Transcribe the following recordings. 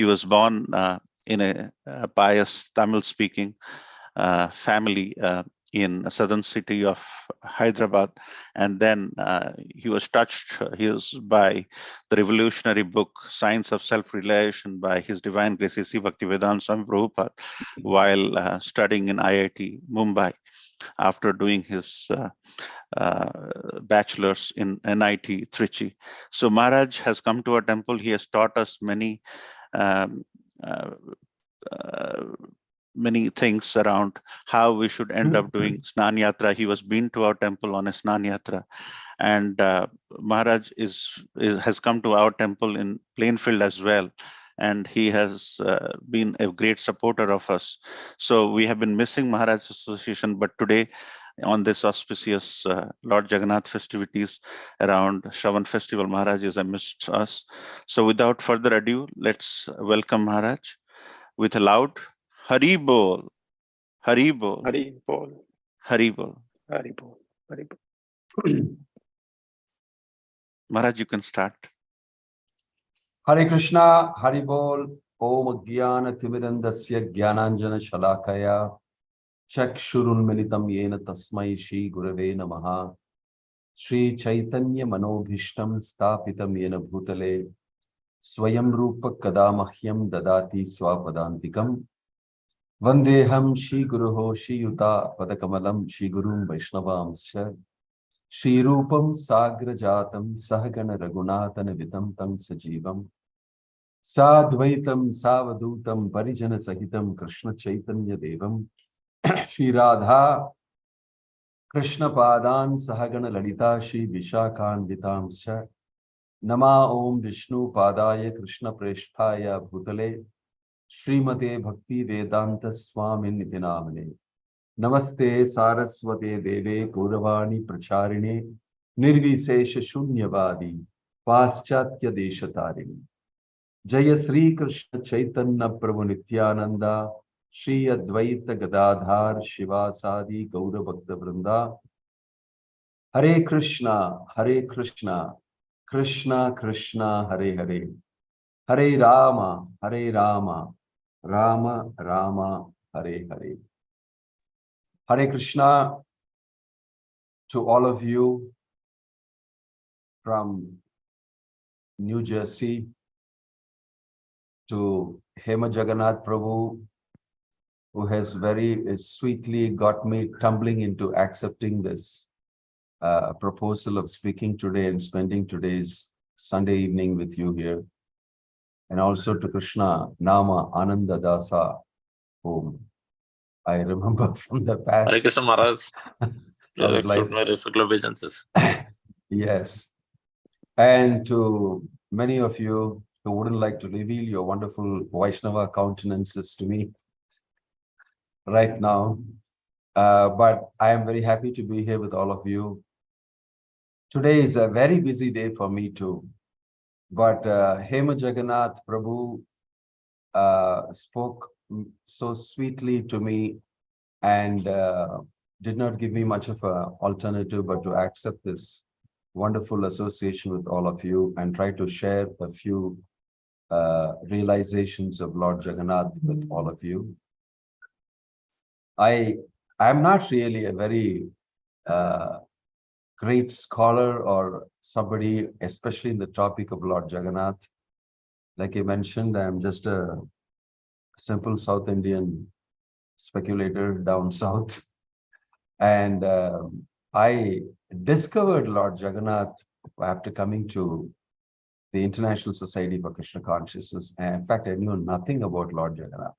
He was born in a pious Tamil-speaking family in a southern city of Hyderabad, and then he was touched by the revolutionary book Science of Self-Realization by His Divine Grace A.C. Bhaktivedanta Swami Prabhupada while studying in IIT Mumbai after doing his bachelor's in NIT Trichy. So Maharaj has come to our temple. He has taught us many many things around how we should end up doing Snan Yatra. He was been to our temple on a Snan Yatra, and Maharaj has come to our temple in Plainfield as well, and he has been a great supporter of us. So we have been missing Maharaj's association, but today on this auspicious Lord Jagannath festivities around Shravan festival, Maharaj is amidst us. So without further ado, let's welcome Maharaj with a loud Hari Bol, Hari Bol, Hari Bol, Hari Bol, Hari Bol, Hari Bol. Maharaj, you can start. Hare Krishna, Hari Bol, Om Jnana Timirandasya Jnananjana Shalakaya Chakshurun Militam Yena Tasmai Shri Gurave Namaha Shri Chaitanya Manobhishtam Stapitam Yena Bhutale Swayam Rupa Kadamahyam Dadati Swapadantikam Vandeham Shri Guruho Shri Yuta Padakamalam Shri Gurum Vaishnavamsya Shri Rupam Sagra Jatam Sahagana Raghunatana Vitam Tam Sajivam Sadvaitam Savadutam Parijana Sahitam Krishna Chaitanya Devam Shri Radha Krishna Padan Sahagana Lalita Shri Vishakan Vitamscha Nama Om Vishnu Padaya Krishna Presthaya Bhutale Srimate Bhakti Vedanta Swami Nitinamane Namaste Saraswate Deve Gauravani Pracharine Nirvisesha Shunyavadi Paschatya Deshatarini Jaya Sri Krishna Chaitanya Prabhu Nityananda Shri Advaita Gadadhar Shivasadi Gaura Bhakta Vrinda Hare Krishna Krishna Krishna Hare Hare Hare Rama Rama Rama Hare Hare. Hare Krishna to all of you from New Jersey, to Hema Jagannath Prabhu, who has very sweetly got me tumbling into accepting this proposal of speaking today and spending today's Sunday evening with you here. And also to Krishna Nama Ananda Dasa, whom I remember from the past. Hare Krishna Maharaj. Obeisances. Yes. And to many of you who wouldn't like to reveal your wonderful Vaishnava countenances to me right now, but I am very happy to be here with all of you. Today is a very busy day for me too, but Hema Jagannath Prabhu spoke so sweetly to me and did not give me much of an alternative but to accept this wonderful association with all of you and try to share a few realizations of Lord Jagannath with all of you. I'm not really a very great scholar or somebody, especially in the topic of Lord Jagannath. Like I mentioned, I'm just a simple South Indian speculator down south. And I discovered Lord Jagannath after coming to the International Society for Krishna Consciousness. And in fact, I knew nothing about Lord Jagannath.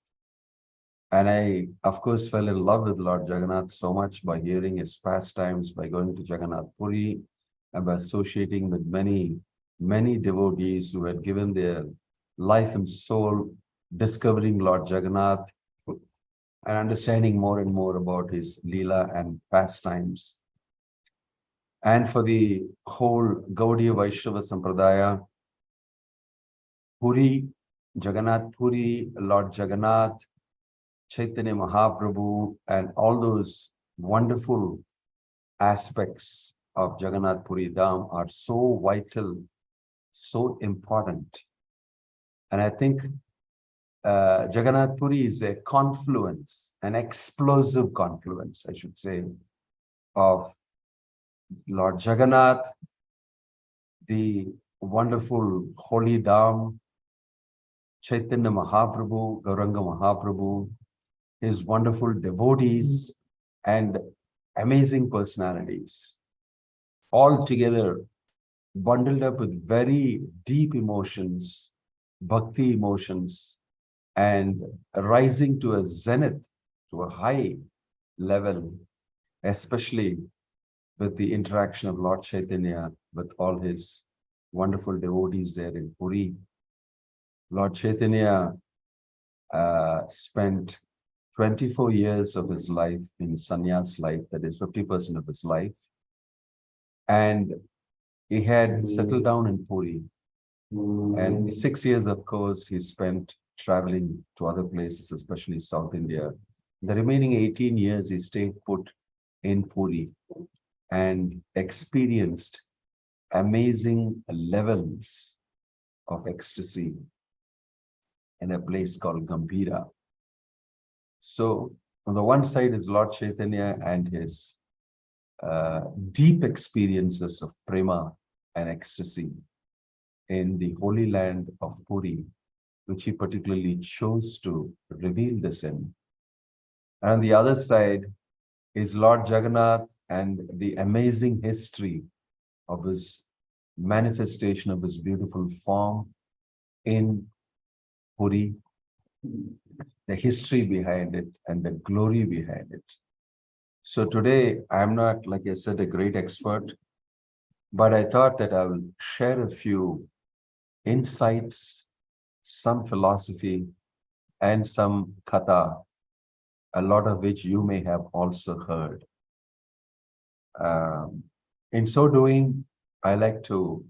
And I, of course, fell in love with Lord Jagannath so much by hearing his pastimes, by going to Jagannath Puri, and by associating with many, many devotees who had given their life and soul discovering Lord Jagannath and understanding more and more about his Leela and pastimes. And for the whole Gaudiya Vaishnava Sampradaya, Puri, Jagannath Puri, Lord Jagannath, Chaitanya Mahaprabhu, and all those wonderful aspects of Jagannath Puri Dham are so vital, so important. And I think Jagannath Puri is a confluence, an explosive confluence, I should say, of Lord Jagannath, the wonderful holy Dham, Chaitanya Mahaprabhu, Gauranga Mahaprabhu, his wonderful devotees and amazing personalities, all together bundled up with very deep emotions, bhakti emotions, and rising to a zenith, to a high level, especially with the interaction of Lord Chaitanya with all his wonderful devotees there in Puri. Lord Chaitanya spent 24 years of his life in sannyas life, that is 50% of his life. And he had settled down in Puri. And 6 years, of course, he spent traveling to other places, especially South India. The remaining 18 years, he stayed put in Puri and experienced amazing levels of ecstasy in a place called Gambhira. So on the one side is Lord Chaitanya and his deep experiences of prema and ecstasy in the holy land of Puri, which he particularly chose to reveal this in. And on the other side is Lord Jagannath and the amazing history of his manifestation of his beautiful form in Puri, the history behind it and the glory behind it. So today, I'm not, like I said, a great expert, but I thought that I will share a few insights, some philosophy, and some katha, a lot of which you may have also heard. In so doing, I like to,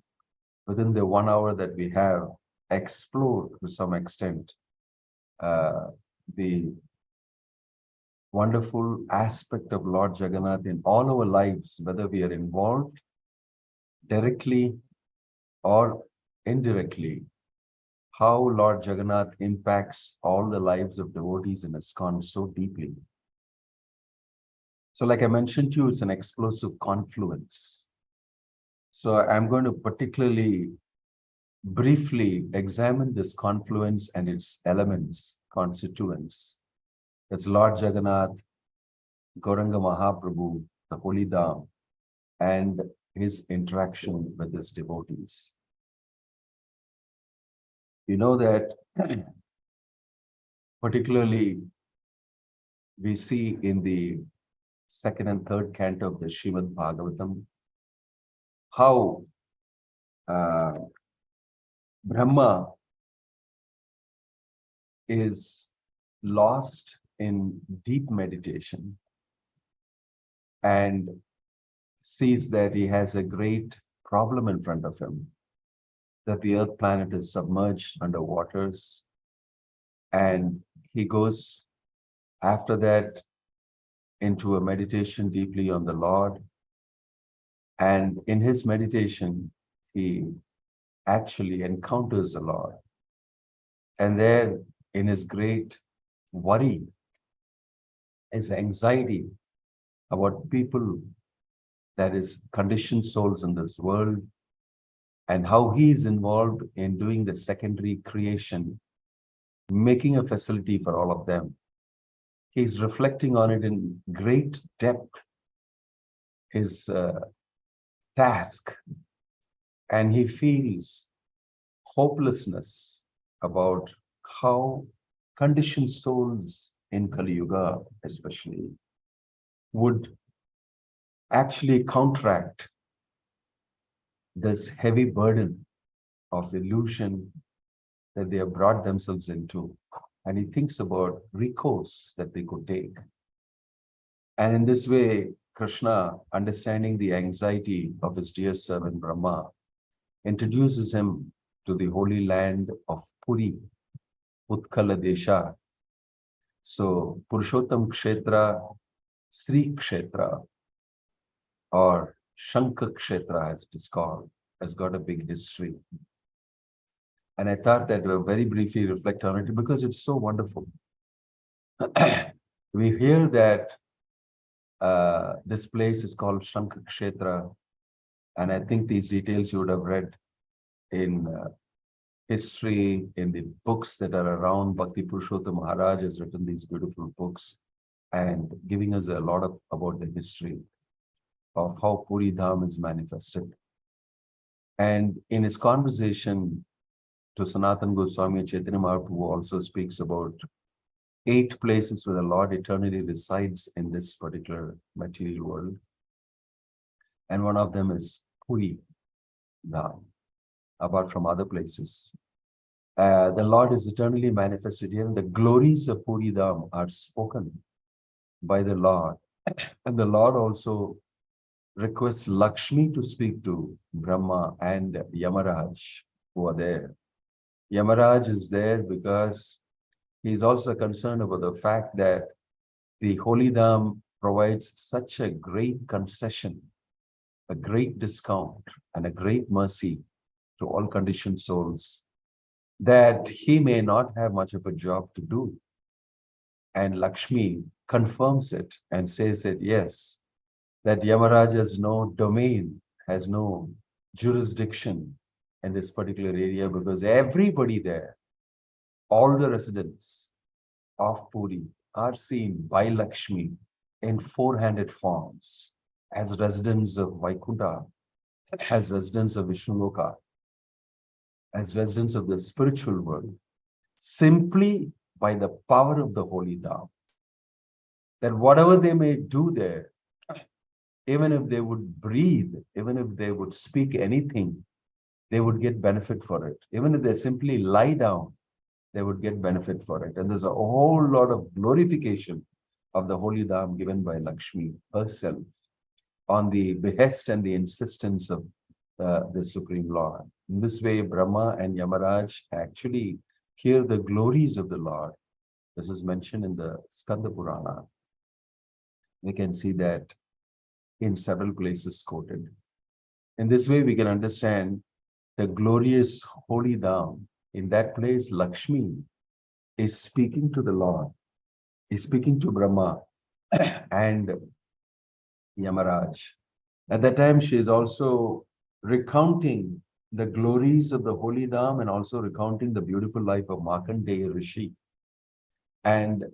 within the 1 hour that we have, explore to some extent the wonderful aspect of Lord Jagannath in all our lives, whether we are involved directly or indirectly, how Lord Jagannath impacts all the lives of devotees in ISKCON so deeply. So like I mentioned to you, it's an explosive confluence. So I'm going to particularly briefly examine this confluence and its elements, constituents. It's Lord Jagannath, Gauranga Mahaprabhu, the Holy Dham, and his interaction with his devotees. You know that particularly we see in the second and third canto of the Srimad Bhagavatam how Brahma is lost in deep meditation and sees that he has a great problem in front of him, that the earth planet is submerged under waters, and he goes after that into a meditation deeply on the Lord. And in his meditation, he actually encounters the Lord. And there, in his great worry, his anxiety about people, that is conditioned souls in this world, and how he is involved in doing the secondary creation, making a facility for all of them. He's reflecting on it in great depth, his task, and he feels hopelessness about how conditioned souls in Kali Yuga especially would actually counteract this heavy burden of illusion that they have brought themselves into. And he thinks about recourse that they could take. And in this way, Krishna, understanding the anxiety of his dear servant Brahma, introduces him to the holy land of Puri, Utkala Desha. So Purushottam Kshetra, Sri Kshetra, or Shankha Kshetra as it is called, has got a big history. And I thought that we'll very briefly reflect on it because it's so wonderful. We hear that this place is called Shankhakshetra, and I think these details you would have read in history, in the books that are around. Bhakti Purushottam Maharaj has written these beautiful books and giving us a lot of about the history of how Puri Dham is manifested. And in his conversation to Sanatana Goswami, Chaitanya Mahaprabhu also speaks about 8 places where the Lord eternally resides in this particular material world. And one of them is Puri Dham, apart from other places. The Lord is eternally manifested here, and the glories of Puri Dham are spoken by the Lord. And the Lord also requests Lakshmi to speak to Brahma and Yamaraj, who are there. Yamaraj is there because he's also concerned about the fact that the Holy Dham provides such a great concession, a great discount, and a great mercy to all conditioned souls, that he may not have much of a job to do. And Lakshmi confirms it and says that yes, that Yamaraj has no domain, has no jurisdiction in this particular area, because everybody there, all the residents of Puri, are seen by Lakshmi in 4-handed forms as residents of Vaikuntha, as residents of Vishnuloka, as residents of the spiritual world, simply by the power of the Holy Dham. That whatever they may do there, even if they would breathe, even if they would speak anything, they would get benefit for it. Even if they simply lie down, they would get benefit for it. And there's a whole lot of glorification of the Holy Dham given by Lakshmi herself on the behest and the insistence of the Supreme Lord. In this way, Brahma and Yamaraj actually hear the glories of the Lord. This is mentioned in the Skanda Purana. We can see that in several places quoted. In this way, we can understand the glorious Holy Dham. In that place, Lakshmi is speaking to the Lord, is speaking to Brahma and Yamaraj. At that time, she is also recounting the glories of the Holy Dham and also recounting the beautiful life of Markandeya Rishi. And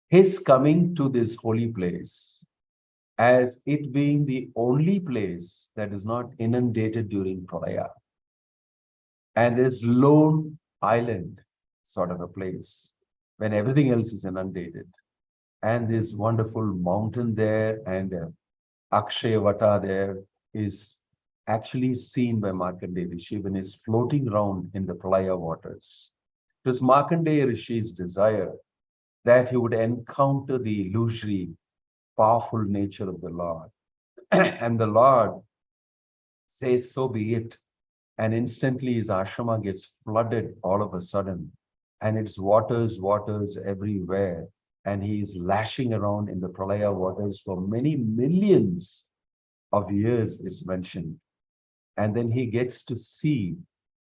his coming to this holy place, as it being the only place that is not inundated during Pralaya, and this lone island sort of a place when everything else is inundated, and this wonderful mountain there and Akshayavata there is actually seen by Markandeya Rishi when he's floating around in the Pralaya waters. It was Markandeya Rishi's desire that he would encounter the illusory, powerful nature of the Lord. And the Lord says, so be it. And instantly his ashrama gets flooded all of a sudden. And it's waters everywhere. And he is lashing around in the Pralaya waters for many millions of years, is mentioned. And then he gets to see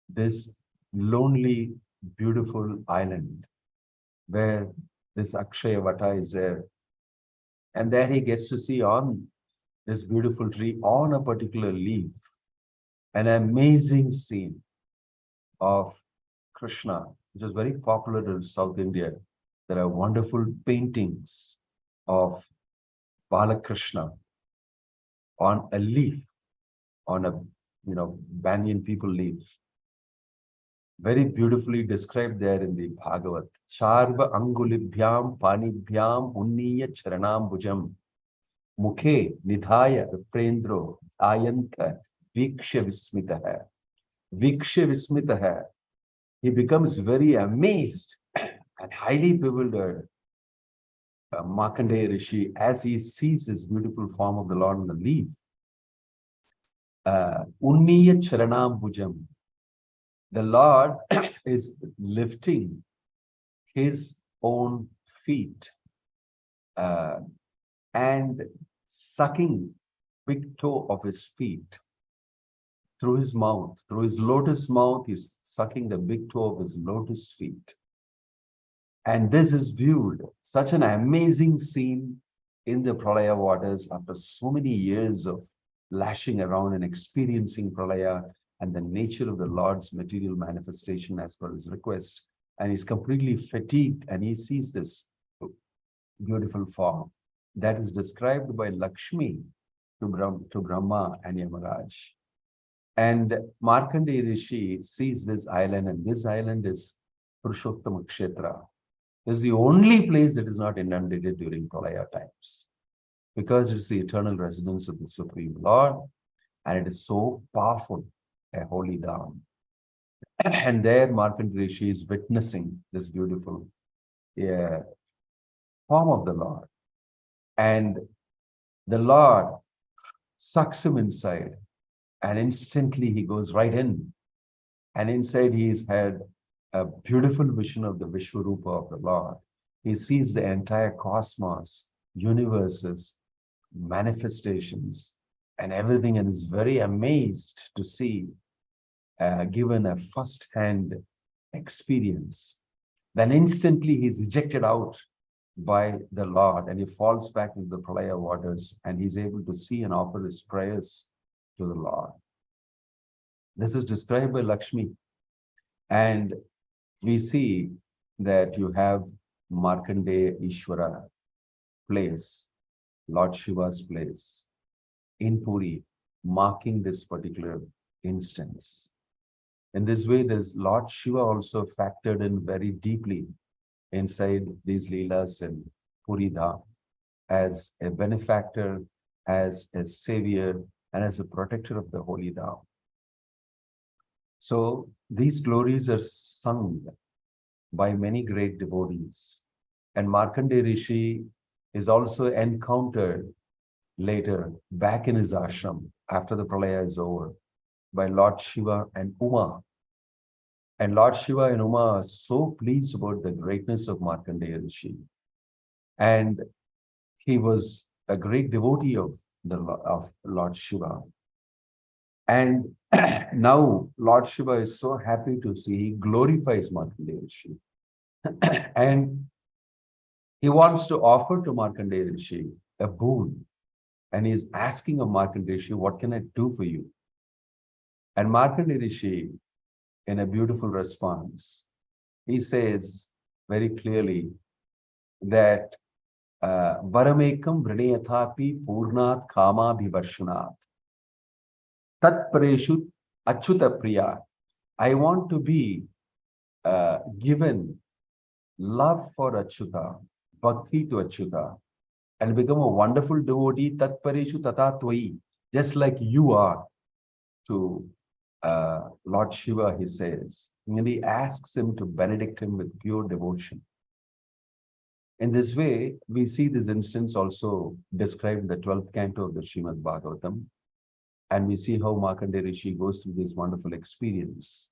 this lonely, beautiful island where this Akshayavata is there. And there he gets to see on this beautiful tree, on a particular leaf, an amazing scene of Krishna, which is very popular in South India. There are wonderful paintings of Balakrishna on a leaf, on a banyan people leaf. Very beautifully described there in the Bhagavat. Charva angulibhyam panibhyam unniya charanam bhujam mukhe nidhaya viprendro ayanta viksha vismitaha. Viksha vismitaha. He becomes very amazed and highly bewildered, Markandeya Rishi, as he sees this beautiful form of the Lord on the leaf. Unniya charanam bhujam. The Lord is lifting his own feet and sucking big toe of his feet through his mouth, through his lotus mouth, he's sucking the big toe of his lotus feet. And this is viewed, such an amazing scene in the Pralaya waters after so many years of lashing around and experiencing Pralaya and the nature of the Lord's material manifestation as per his request. And he's completely fatigued and he sees this beautiful form that is described by Lakshmi to Brahma and Yamaraj. And Markandeya Rishi sees this island, and this island is Purushottama Kshetra. This is the only place that is not inundated during Pralaya times, because it's the eternal residence of the Supreme Lord, and it is so powerful, a holy dham. And there Markandeya Rishi is witnessing this beautiful form of the Lord. And the Lord sucks him inside, and instantly he goes right in. And inside he's had a beautiful vision of the Vishwarupa of the Lord. He sees the entire cosmos, universes, manifestations, and everything, and is very amazed to see, given a first-hand experience. Then instantly he's ejected out by the Lord, and he falls back into the Pralaya waters, and he's able to see and offer his prayers to the Lord. This is described by Lakshmi. And we see that you have Markandeya Ishvara place, Lord Shiva's place in Puri, marking this particular instance. In this way, there's Lord Shiva also factored in very deeply inside these Leelas and Puri Dham as a benefactor, as a savior, and as a protector of the holy Dham. So these glories are sung by many great devotees. And Markandeya Rishi is also encountered later back in his ashram after the Pralaya is over by Lord Shiva and Uma. And Lord Shiva and Uma are so pleased about the greatness of Markandeya Rishi. And he was a great devotee of Lord Shiva. And now Lord Shiva is so happy to see, he glorifies Markandeya Rishi. And he wants to offer to Markandeya Rishi a boon. And he's asking of Markandeya Rishi, what can I do for you? And Markandeya Rishi, in a beautiful response, he says very clearly that Varamekam Vrinayathapi Purnat Kama Bhivarshanat Tat Pareshut Achyuta Priya. I want to be given love for Achyuta, Bhakti to Achyuta, and become a wonderful devotee, Tat Pareshu Tata Tvai, just like you are to Lord Shiva, he says. And he asks him to benedict him with pure devotion. In this way, we see this instance also described in the 12th canto of the Srimad Bhagavatam. And we see how Markandeya Rishi goes through this wonderful experience.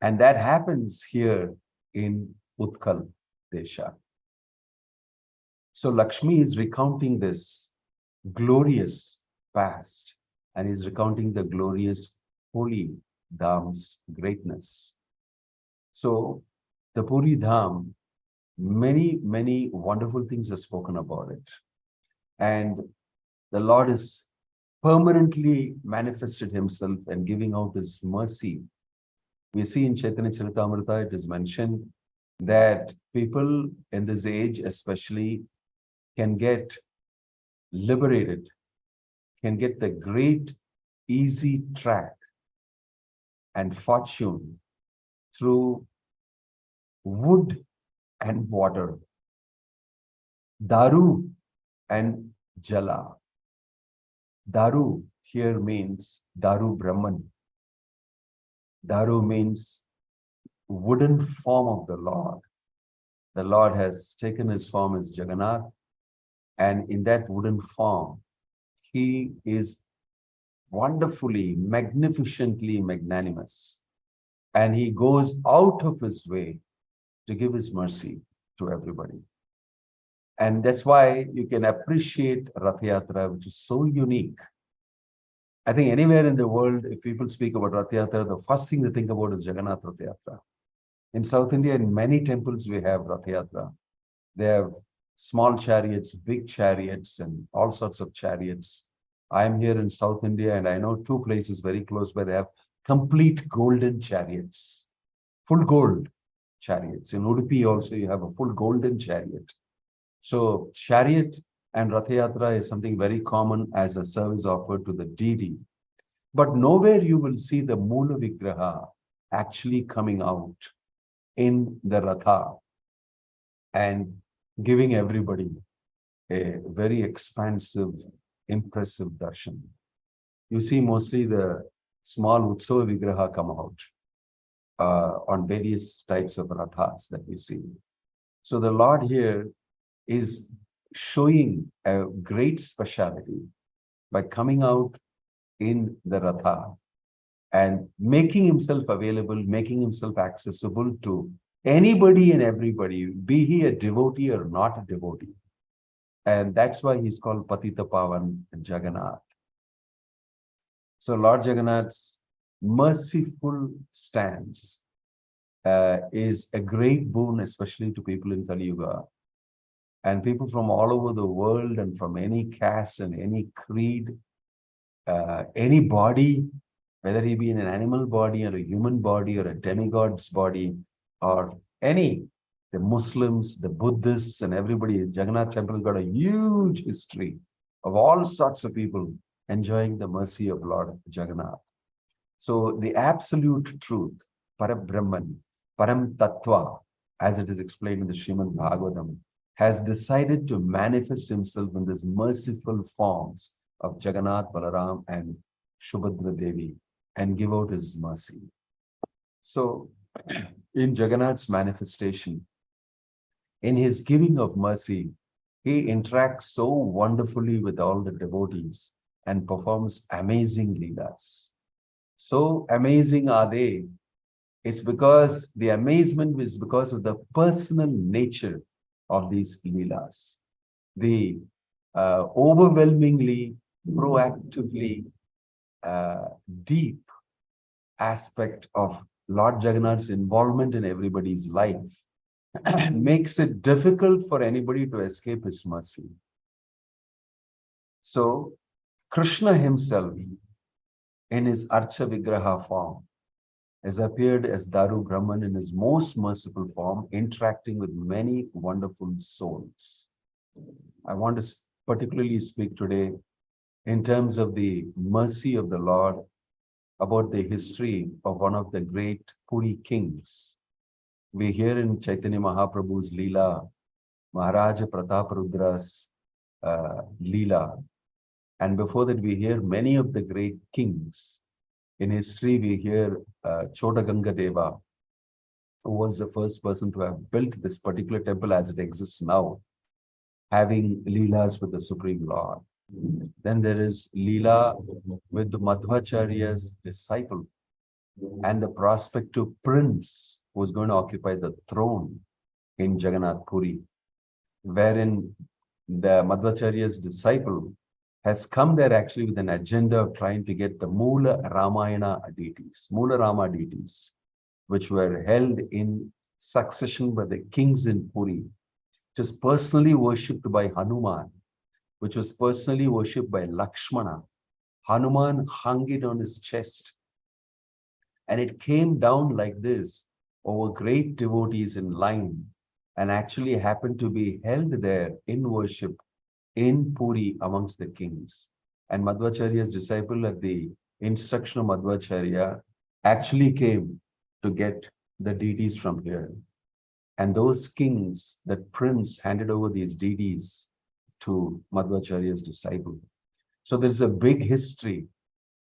And that happens here in Utkal Desha. So Lakshmi is recounting this glorious past, and is recounting the glorious holy Dham's greatness. So the Puri Dham, many, many wonderful things are spoken about it. And the Lord is permanently manifested himself and giving out his mercy. We see in Chaitanya Charitamrita, it is mentioned that people in this age especially can get liberated, can get the great easy track and fortune through wood and water, daru and jala. Daru here means daru Brahman. Daru means wooden form of the Lord. The Lord has taken his form as Jagannath, and in that wooden form, he is wonderfully, magnificently magnanimous. And he goes out of his way to give his mercy to everybody. And that's why you can appreciate Rath Yatra, which is so unique. I think anywhere in the world, if people speak about Rath Yatra, the first thing they think about is Jagannath Rath Yatra. In South India, in many temples, we have Rath Yatra. They have small chariots, big chariots, and all sorts of chariots. I am here in South India, and I know two places very close where they have complete golden chariots, full gold chariots. In Udupi also, you have a full golden chariot. So chariot and Rath Yatra is something very common as a service offered to the deity. But nowhere you will see the Mula Vigraha actually coming out in the Ratha and giving everybody a very expansive, impressive darshan. You see mostly the small Utsava Vigraha come out on various types of Rathas that we see. So the Lord here is showing a great speciality by coming out in the Ratha and making himself available, making himself accessible to anybody and everybody, be he a devotee or not a devotee. And that's why he's called Patita Pavan Jagannath. So Lord Jagannath's merciful stance is a great boon, especially to people in Kali Yuga. And people from all over the world and from any caste and any creed, any body, whether he be in an animal body or a human body or a demigod's body or any, the Muslims, the Buddhists and everybody, Jagannath temple has got a huge history of all sorts of people enjoying the mercy of Lord Jagannath. So the absolute truth, Parabrahman, Param Tattva, as it is explained in the Srimad Bhagavatam, has decided to manifest himself in these merciful forms of Jagannath, Balaram and Subhadra Devi and give out his mercy. So in Jagannath's manifestation, in his giving of mercy, he interacts so wonderfully with all the devotees and performs amazing leelas. So amazing are they. It's because the amazement is because of the personal nature of these leelas. The overwhelmingly, proactively deep aspect of Lord Jagannath's involvement in everybody's life makes it difficult for anybody to escape his mercy. So Krishna himself, in his Archa Vigraha form, has appeared as Daru Brahman in his most merciful form, interacting with many wonderful souls. I want to particularly speak today in terms of the mercy of the Lord about the history of one of the great Puri kings. We hear in Chaitanya Mahaprabhu's Leela, Maharaja Prataparudra's Leela. And before that, we hear many of the great kings. In history, we hear Chota Ganga Deva, who was the first person to have built this particular temple as it exists now, having Leelas with the Supreme Lord. Then there is Leela with the Madhvacharya's disciple and the prospective prince who was going to occupy the throne in Jagannath Puri, wherein the Madhvacharya's disciple has come there actually with an agenda of trying to get the Mula Ramayana deities, Mula Rama deities, which were held in succession by the kings in Puri, which is personally worshipped by Hanuman, which was personally worshipped by Lakshmana. Hanuman hung it on his chest, and it came down like this over great devotees in line, and actually happened to be held there in worship in Puri amongst the kings. And Madhvacharya's disciple, at the instruction of Madhvacharya, actually came to get the deities from here. And those kings, that prince, handed over these deities to Madhvacharya's disciple. So there's a big history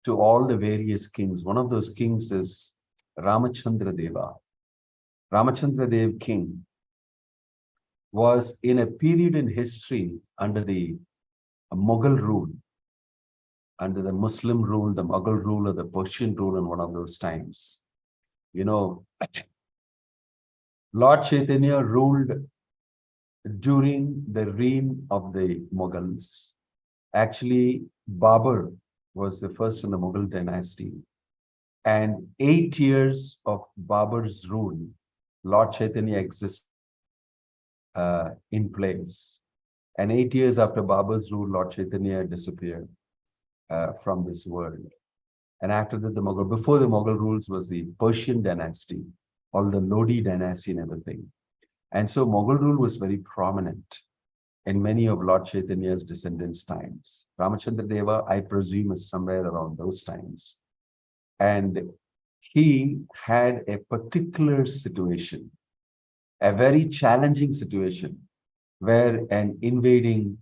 to all the various kings. One of those kings is Ramachandra Deva. Ramachandra Dev king was in a period in history under the Mughal rule, under the Muslim rule, the Mughal rule, or the Persian rule in one of those times. You know, Lord Chaitanya ruled during the reign of the Mughals. Actually, Babur was the first in the Mughal dynasty. And 8 years of Babur's rule, Lord Chaitanya existed in place. And 8 years after Babur's rule, Lord Chaitanya disappeared from this world. And after that, before the Mughal rules was the Persian dynasty, all the Lodi dynasty and everything. And so Mughal rule was very prominent in many of Lord Chaitanya's descendants' times. Ramachandra Deva, I presume, is somewhere around those times. And he had a particular situation, a very challenging situation, where an invading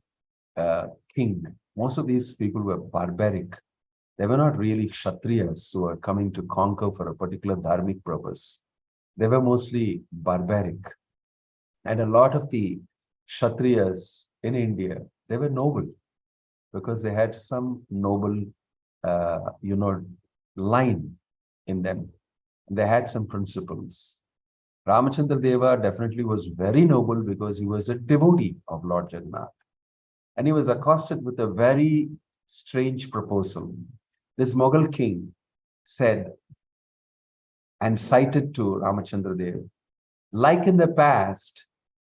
king, most of these people were barbaric. They were not really Kshatriyas who were coming to conquer for a particular dharmic purpose. They were mostly barbaric. And a lot of the Kshatriyas in India, they were noble because they had some noble, line in them. They had some principles. Ramachandra Deva definitely was very noble because he was a devotee of Lord Jagannath. And he was accosted with a very strange proposal. This Mughal king said and cited to Ramachandra Deva, like in the past,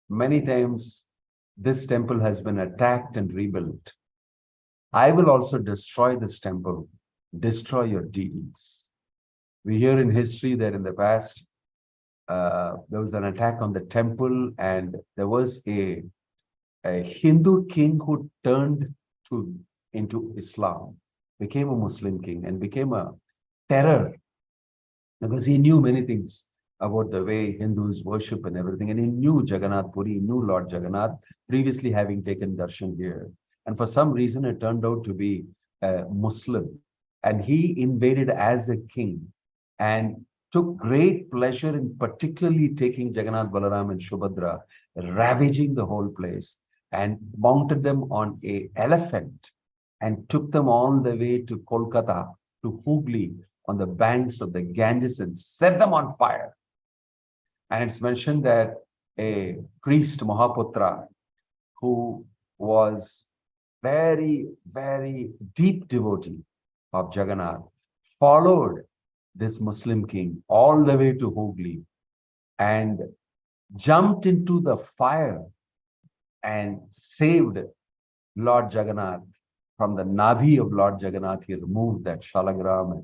many times this temple has been attacked and rebuilt. I will also destroy this temple, destroy your deities. We hear in history that in the past, there was an attack on the temple, and there was a Hindu king who turned into Islam, became a Muslim king, and became a terror because he knew many things about the way Hindus worship and everything. And he knew Jagannath Puri, knew Lord Jagannath, previously having taken darshan here. And for some reason, it turned out to be a Muslim. And he invaded as a king and took great pleasure in particularly taking Jagannath, Balaram, and Subhadra, ravaging the whole place, and mounted them on an elephant and took them all the way to Kolkata, to Hooghly, on the banks of the Ganges, and set them on fire. And it's mentioned that a priest, Mahaputra, who was very, very deep devotee of Jagannath, followed this Muslim king all the way to Hooghly and jumped into the fire and saved Lord Jagannath from the Nabhi of Lord Jagannath. He removed that shalagram and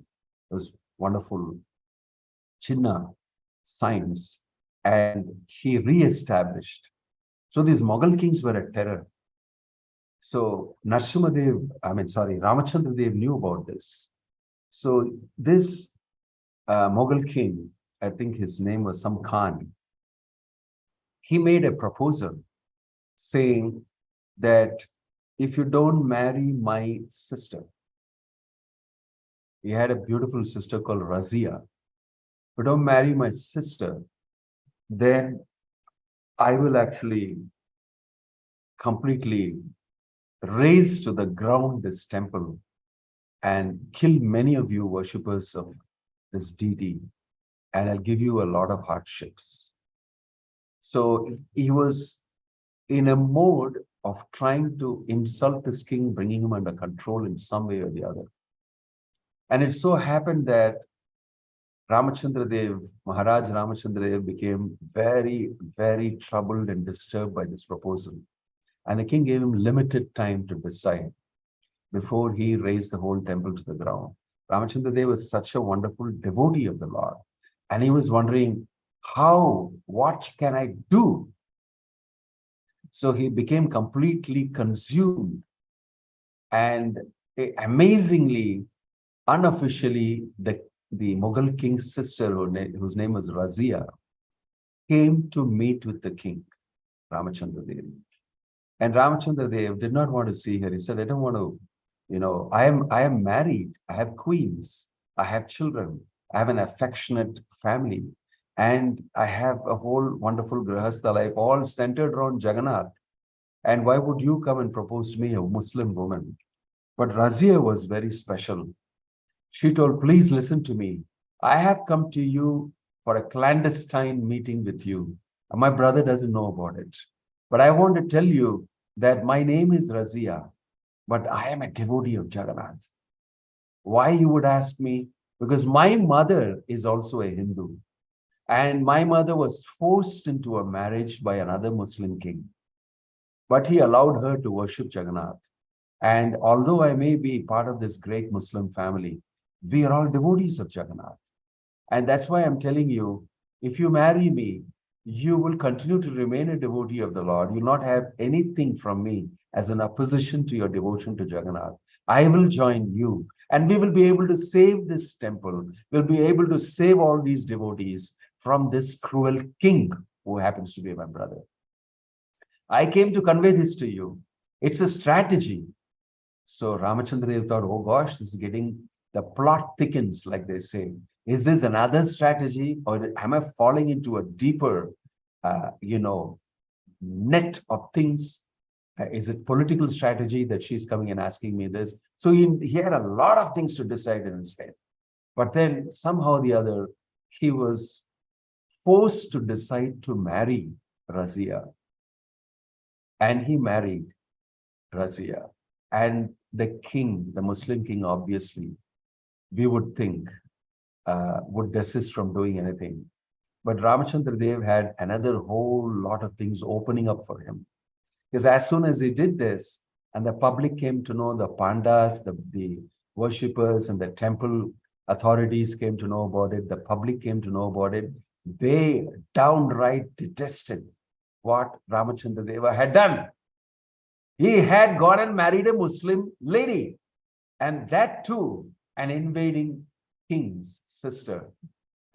those wonderful Chinna signs, and he re-established. So these Mughal kings were a terror. So Ramachandra Dev knew about this. So this Mughal king, I think his name was some Khan, he made a proposal saying that if you don't marry my sister, he had a beautiful sister called Razia. If you don't marry my sister, then I will actually completely raze to the ground this temple and kill many of you worshippers of this deity, and I'll give you a lot of hardships. So he was in a mode of trying to insult this king, bringing him under control in some way or the other. And it so happened that Ramachandra Dev, Maharaj Ramachandra Dev, became very, very troubled and disturbed by this proposal. And the king gave him limited time to decide before he raised the whole temple to the ground. Ramachandra Dev was such a wonderful devotee of the Lord. And he was wondering, what can I do? So he became completely consumed. And amazingly, unofficially, the Mughal king's sister, whose name was Razia, came to meet with the king, Ramachandra Dev. And Ramachandra Dev did not want to see her. He said, I don't want to, I am married. I have queens. I have children. I have an affectionate family. And I have a whole wonderful grihastha life, all centered around Jagannath. And why would you come and propose to me, a Muslim woman? But Razia was very special. She told, please listen to me. I have come to you for a clandestine meeting with you. And my brother doesn't know about it. But I want to tell you that my name is Razia, but I am a devotee of Jagannath. Why, you would ask me? Because my mother is also a Hindu. And my mother was forced into a marriage by another Muslim king. But he allowed her to worship Jagannath. And although I may be part of this great Muslim family, we are all devotees of Jagannath. And that's why I'm telling you, if you marry me, you will continue to remain a devotee of the Lord. You'll not have anything from me as an opposition to your devotion to Jagannath. I will join you, and we will be able to save this temple. We'll be able to save all these devotees from this cruel king who happens to be my brother. I came to convey this to you. It's a strategy. So Ramachandra Dev thought, oh gosh, this is getting, the plot thickens, like they say. Is this another strategy, or am I falling into a deeper, net of things? Is it political strategy that she's coming and asking me this? So he had a lot of things to decide in his head. But then somehow or the other, he was forced to decide to marry Razia. And he married Razia. And the king, the Muslim king, obviously, we would think, would desist from doing anything. But Ramachandra Dev had another whole lot of things opening up for him. Because as soon as he did this, and the public came to know, the Pandas, the worshippers and the temple authorities came to know about it, the public came to know about it, they downright detested what Ramachandra Deva had done. He had gone and married a Muslim lady, and that too, an invading king's sister.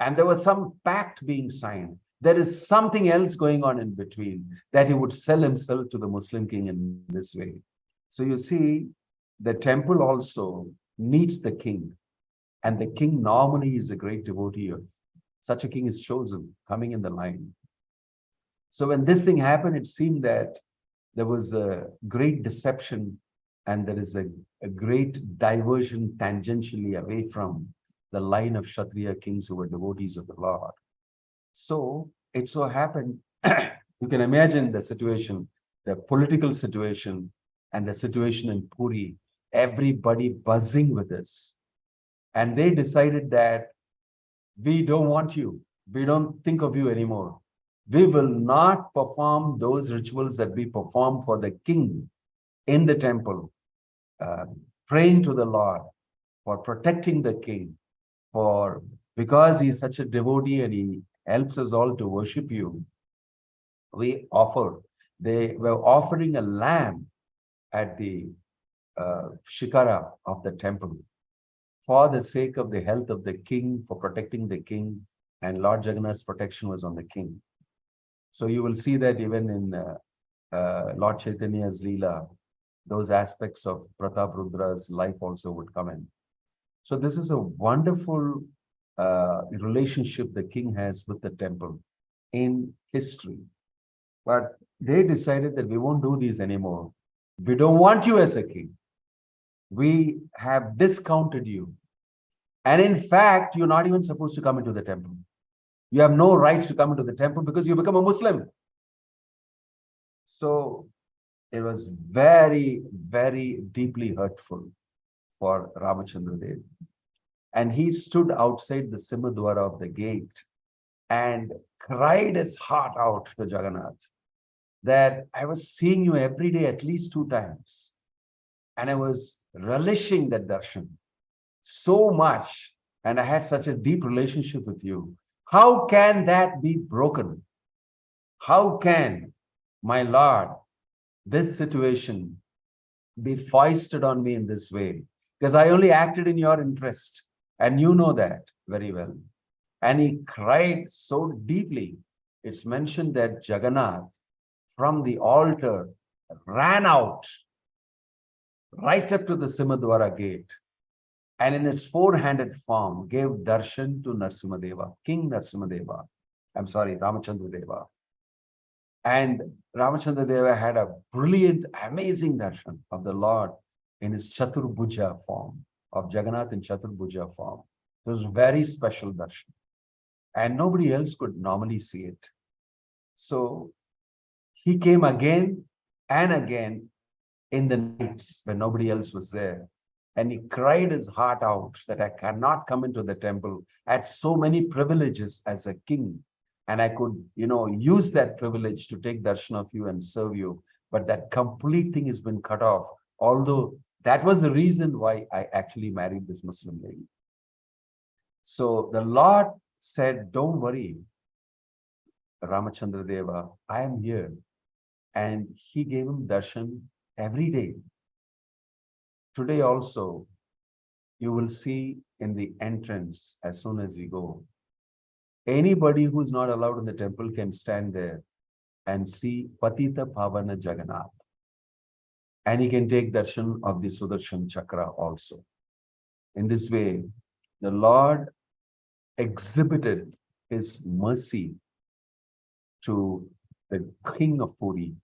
And there was some pact being signed. There is something else going on in between, that he would sell himself to the Muslim king in this way. So you see, the temple also needs the king. And the king normally is a great devotee of such a king is chosen, coming in the line. So when this thing happened, it seemed that there was a great deception, and there is a great diversion tangentially away from the line of Kshatriya kings who were devotees of the Lord. So it so happened, you can imagine the situation, the political situation, and the situation in Puri, everybody buzzing with this. And they decided that we don't want you. We don't think of you anymore. We will not perform those rituals that we perform for the king in the temple, praying to the Lord, for protecting the king, because he's such a devotee and he helps us all to worship you. They were offering a lamb at the shikara of the temple for the sake of the health of the king, for protecting the king, and Lord Jagannath's protection was on the king. So you will see that even in Lord Chaitanya's Leela, those aspects of Pratap Rudra's life also would come in. So this is a wonderful relationship the king has with the temple in history. But they decided that we won't do these anymore. We don't want you as a king. We have discounted you. And in fact, you're not even supposed to come into the temple. You have no rights to come into the temple because you become a Muslim. So it was very, very deeply hurtful for Ramachandra Dev. And he stood outside the Simhadwara of the gate and cried his heart out to Jagannath that I was seeing you every day at least 2 times. And I was relishing that darshan so much. And I had such a deep relationship with you. How can that be broken? How can, my Lord, this situation be foisted on me in this way? Because I only acted in your interest. And you know that very well. And he cried so deeply. It's mentioned that Jagannath from the altar ran out right up to the Simhadwara gate, and in his 4-handed form gave darshan to Narsimhadeva, King Narsimhadeva. I'm sorry, Ramachandra Deva. And Ramachandra Deva had a brilliant, amazing darshan of the Lord in his Chaturbhuja form, of Jagannath in Chaturbhuja form. It was very special darshan. And nobody else could normally see it. So he came again and again in the nights when nobody else was there. And he cried his heart out that I cannot come into the temple. I had so many privileges as a king, and I could, use that privilege to take darshan of you and serve you. But that complete thing has been cut off. Although that was the reason why I actually married this Muslim lady. So the Lord said, don't worry, Ramachandra Deva, I am here. And he gave him darshan every day. Today also, you will see in the entrance as soon as we go, anybody who's not allowed in the temple can stand there and see Patita Pavana Jagannath. And he can take darshan of the Sudarshan Chakra also. In this way, the Lord exhibited his mercy to the king of Puri.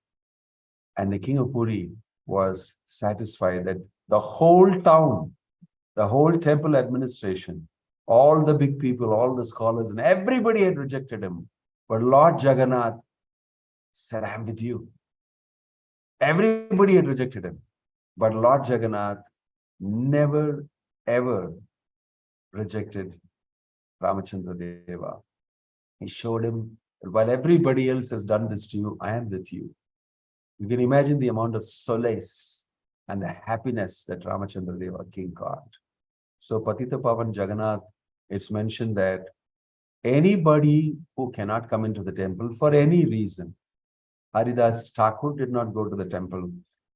And the king of Puri was satisfied that the whole town, the whole temple administration, all the big people, all the scholars, and everybody had rejected him. But Lord Jagannath said, I'm with you. Everybody had rejected him. But Lord Jagannath never, ever rejected Ramachandra Deva. He showed him that while everybody else has done this to you, I am with you. You can imagine the amount of solace and the happiness that Ramachandra Deva king got. So Patita Pavan Jagannath, it's mentioned that anybody who cannot come into the temple for any reason, Haridas Thakur did not go to the temple.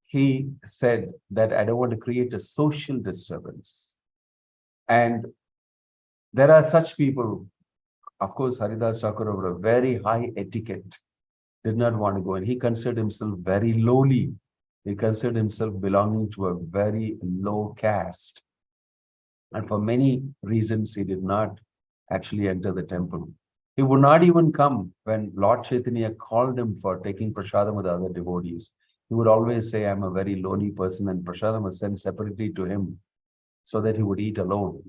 He said that I don't want to create a social disturbance. And there are such people, of course, Haridas Thakur over a very high etiquette did not want to go, and he considered himself very lowly. He considered himself belonging to a very low caste. And for many reasons, he did not actually enter the temple. He would not even come when Lord Chaitanya called him for taking prasadam with other devotees. He would always say, I'm a very lowly person, and prasadam was sent separately to him so that he would eat alone.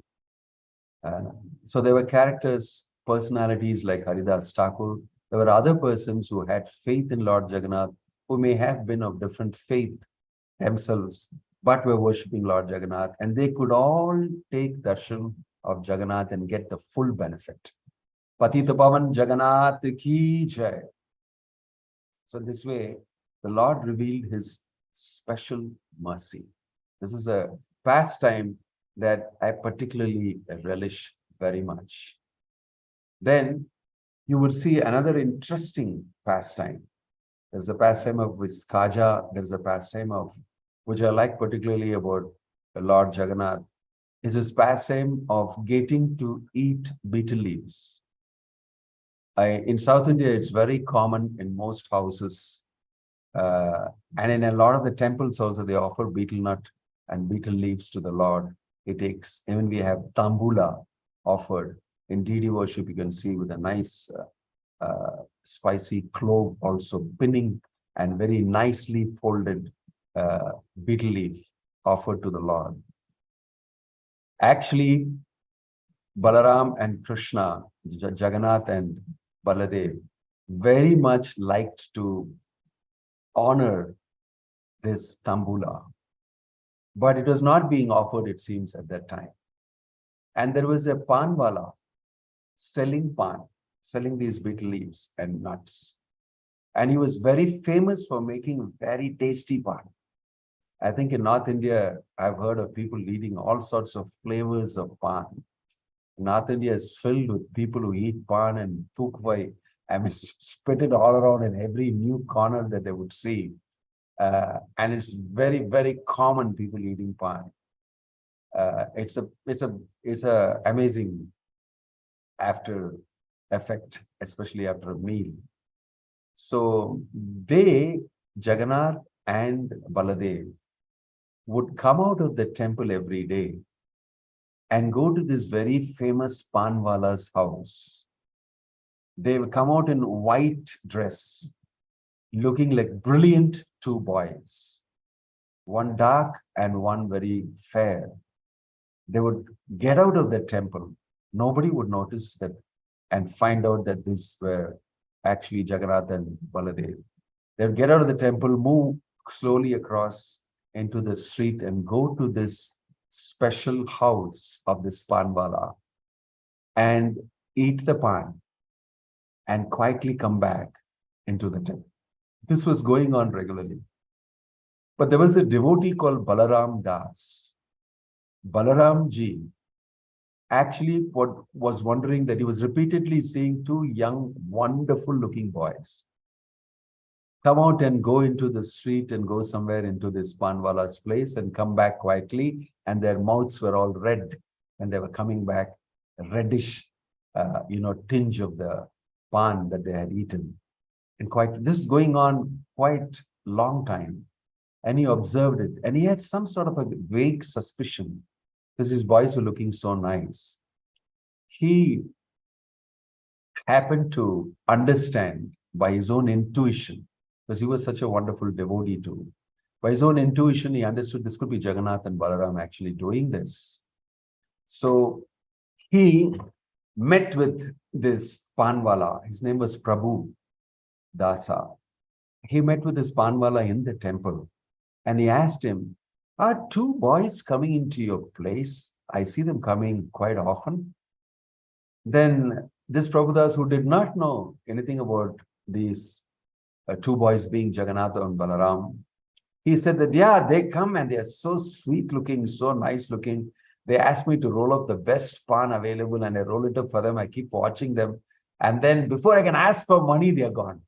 So there were characters, personalities like Haridas Thakur. There were other persons who had faith in Lord Jagannath, who may have been of different faith themselves, but were worshipping Lord Jagannath, and they could all take darshan of Jagannath and get the full benefit. Patita Pavan Jagannath ki jai. So this way, the Lord revealed his special mercy. This is a pastime that I particularly relish very much. Then you will see another interesting pastime. There's a pastime of Viskaja. There's a pastime of, which I like particularly about the Lord Jagannath, is his pastime of getting to eat betel leaves. In South India, it's very common in most houses. And in a lot of the temples also, they offer betel nut and betel leaves to the Lord. It takes, even we have tambula offered. In DD worship, you can see with a nice spicy clove also pinning and very nicely folded betel leaf offered to the Lord. Actually, Balaram and Krishna, Jagannath and Baladev, very much liked to honor this tambula. But it was not being offered, it seems, at that time. And there was a panwala selling pan, selling these betel leaves and nuts. And he was very famous for making very tasty pan. I think in North India, I've heard of people eating all sorts of flavors of pan. North India is filled with people who eat pan and tukvai. I mean, spit it all around in every new corner that they would see. And it's very, very common, people eating pan. It's a amazing after effect, especially after a meal. So they, Jagannath and Baladev, would come out of the temple every day and go to this very famous panwala's house. They would come out in white dress, looking like brilliant two boys, one dark and one very fair. They would get out of the temple. Nobody would notice that and find out that these were actually Jagannath and Baladev. They would get out of the temple, move slowly across into the street and go to this special house of this panwala and eat the pan and quietly come back into the temple. This was going on regularly. But there was a devotee called Balaram Das. Balaram ji actually was wondering that he was repeatedly seeing two young, wonderful looking boys come out and go into the street and go somewhere into this panwala's place and come back quietly, and their mouths were all red and they were coming back, a reddish, tinge of the pan that they had eaten. And this is going on quite long time. And he observed it, and he had some sort of a vague suspicion because his boys were looking so nice. He happened to understand by his own intuition, because he was such a wonderful devotee too. By his own intuition, he understood this could be Jagannath and Balaram actually doing this. So he met with this panwala. His name was Prabhu Dasa. He met with this panwala in the temple, and he asked him, "Are two boys coming into your place? I see them coming quite often." Then this Prabhudas, who did not know anything about these two boys being Jagannath and Balaram, he said that, yeah, they come and they are so sweet looking, so nice looking. They asked me to roll up the best pan available, and I roll it up for them. I keep watching them. And then before I can ask for money, they are gone.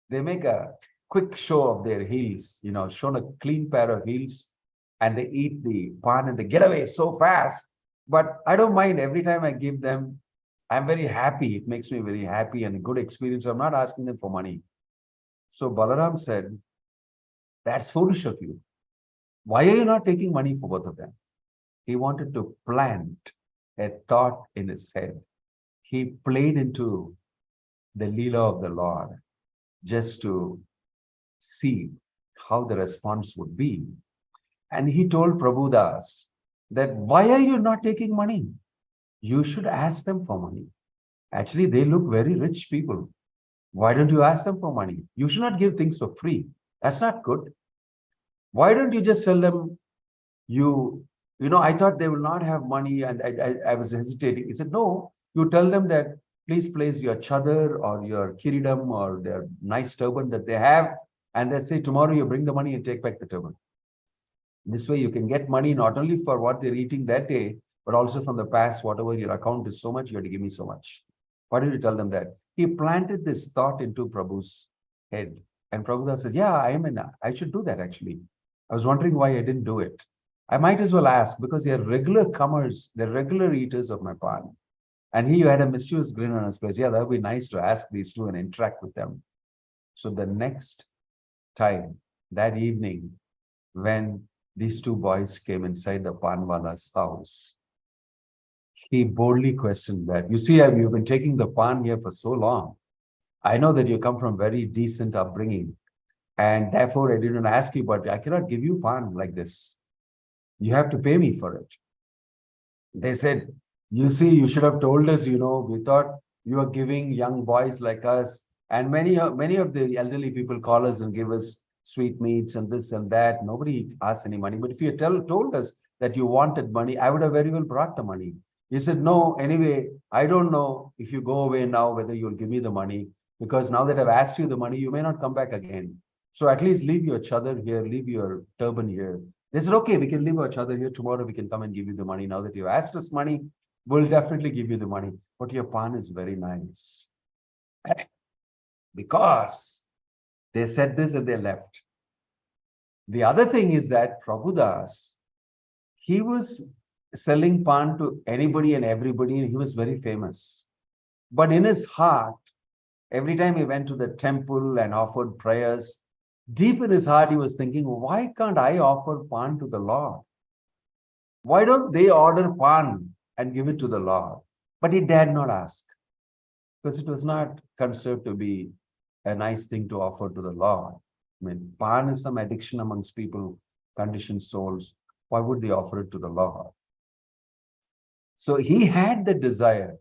They make a quick show of their heels, shown a clean pair of heels, and they eat the pan and they get away so fast. But I don't mind. Every time I give them, I'm very happy. It makes me very happy and a good experience. I'm not asking them for money. So Balaram said, "That's foolish of you. Why are you not taking money for both of them?" He wanted to plant a thought in his head. He played into the Leela of the Lord just to see how the response would be. And he told Prabhu Das that, "Why are you not taking money? You should ask them for money. Actually, they look very rich people. Why don't you ask them for money? You should not give things for free. That's not good. Why don't you just tell them, I thought they will not have money," and I was hesitating. He said, "No, you tell them that please place your chadar or your kiridam or their nice turban that they have, and they say tomorrow you bring the money and take back the turban. This way you can get money not only for what they're eating that day, but also from the past, whatever your account is so much, you have to give me so much." Why did you tell them that? He planted this thought into Prabhu's head. And Prabhupada said, "Yeah, I should do that actually. I was wondering why I didn't do it. I might as well ask, because they are regular comers, they're regular eaters of my pan." And he had a mischievous grin on his face. Yeah, that would be nice to ask these two and interact with them. So the next time, that evening, when these two boys came inside the panwala's house, he boldly questioned that. "You see, you've been taking the pan here for so long. I know that you come from very decent upbringing, and therefore I didn't ask you, but I cannot give you pan like this. You have to pay me for it." They said, "You see, you should have told us, we thought you were giving young boys like us." And many of the elderly people call us and give us sweetmeats and this and that. Nobody asks any money. But if you had told us that you wanted money, I would have very well brought the money. He said, "No, anyway, I don't know if you go away now, whether you'll give me the money, because now that I've asked you the money, you may not come back again. So at least leave your chadar here, leave your turban here." They said, "Okay, we can leave our chadar here. Tomorrow we can come and give you the money. Now that you've asked us money, we'll definitely give you the money. But your pan is very nice." Because they said this and they left. The other thing is that Prabhudas, he was selling pan to anybody and everybody, and he was very famous. But in his heart, every time he went to the temple and offered prayers, deep in his heart, he was thinking, "Why can't I offer pan to the Lord? Why don't they order pan and give it to the Lord?" But he dared not ask, because it was not considered to be a nice thing to offer to the Lord. I mean, pan is some addiction amongst people, conditioned souls. Why would they offer it to the Lord? So he had the desire,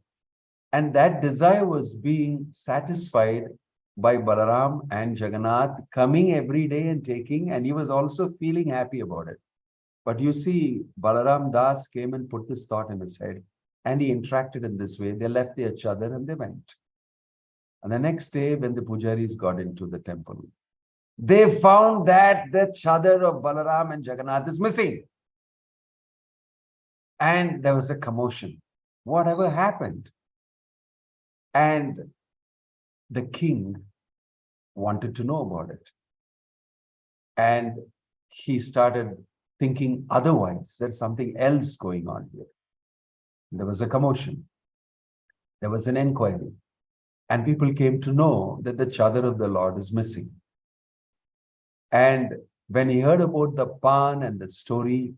and that desire was being satisfied by Balaram and Jagannath coming every day and taking, and he was also feeling happy about it. But you see, Balaram Das came and put this thought in his head, and he interacted in this way. They left their chadar and they went. And the next day, when the pujaris got into the temple, they found that the chadar of Balaram and Jagannath is missing. And there was a commotion. Whatever happened? And the king wanted to know about it. And he started thinking otherwise. There's something else going on here. There was a commotion. There was an inquiry. And people came to know that the chadar of the Lord is missing. And when he heard about the pan and the story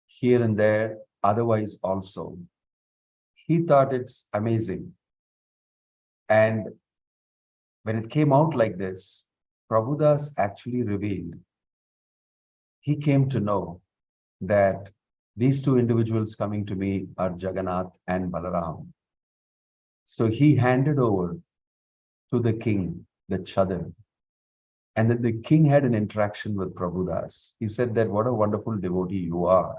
here and there, otherwise also, he thought it's amazing. And when it came out like this, Prabhudas actually revealed, he came to know that these two individuals coming to me are Jagannath and Balaram. So he handed over to the king the chadar. And then the king had an interaction with Prabhudas. He said that what a wonderful devotee you are.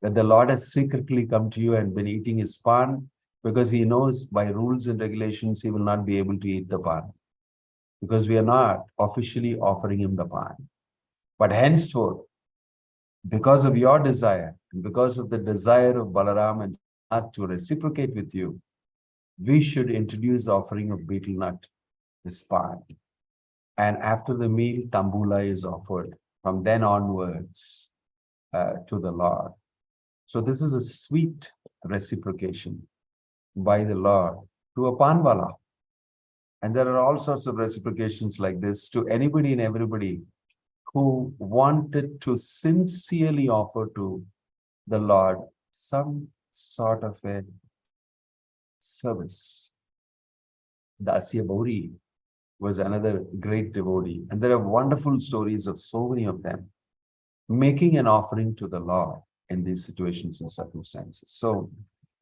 That the Lord has secretly come to you and been eating his pan because he knows by rules and regulations he will not be able to eat the pan. Because we are not officially offering him the pan. But henceforth, because of your desire and because of the desire of Balaram and Jagannath to reciprocate with you, we should introduce the offering of betel nut, this pan. And after the meal, tambula is offered from then onwards to the Lord. So this is a sweet reciprocation by the Lord to a panwala. And there are all sorts of reciprocations like this to anybody and everybody who wanted to sincerely offer to the Lord some sort of a service. Dasya Bauri was another great devotee. And there are wonderful stories of so many of them making an offering to the Lord in these situations and circumstances. So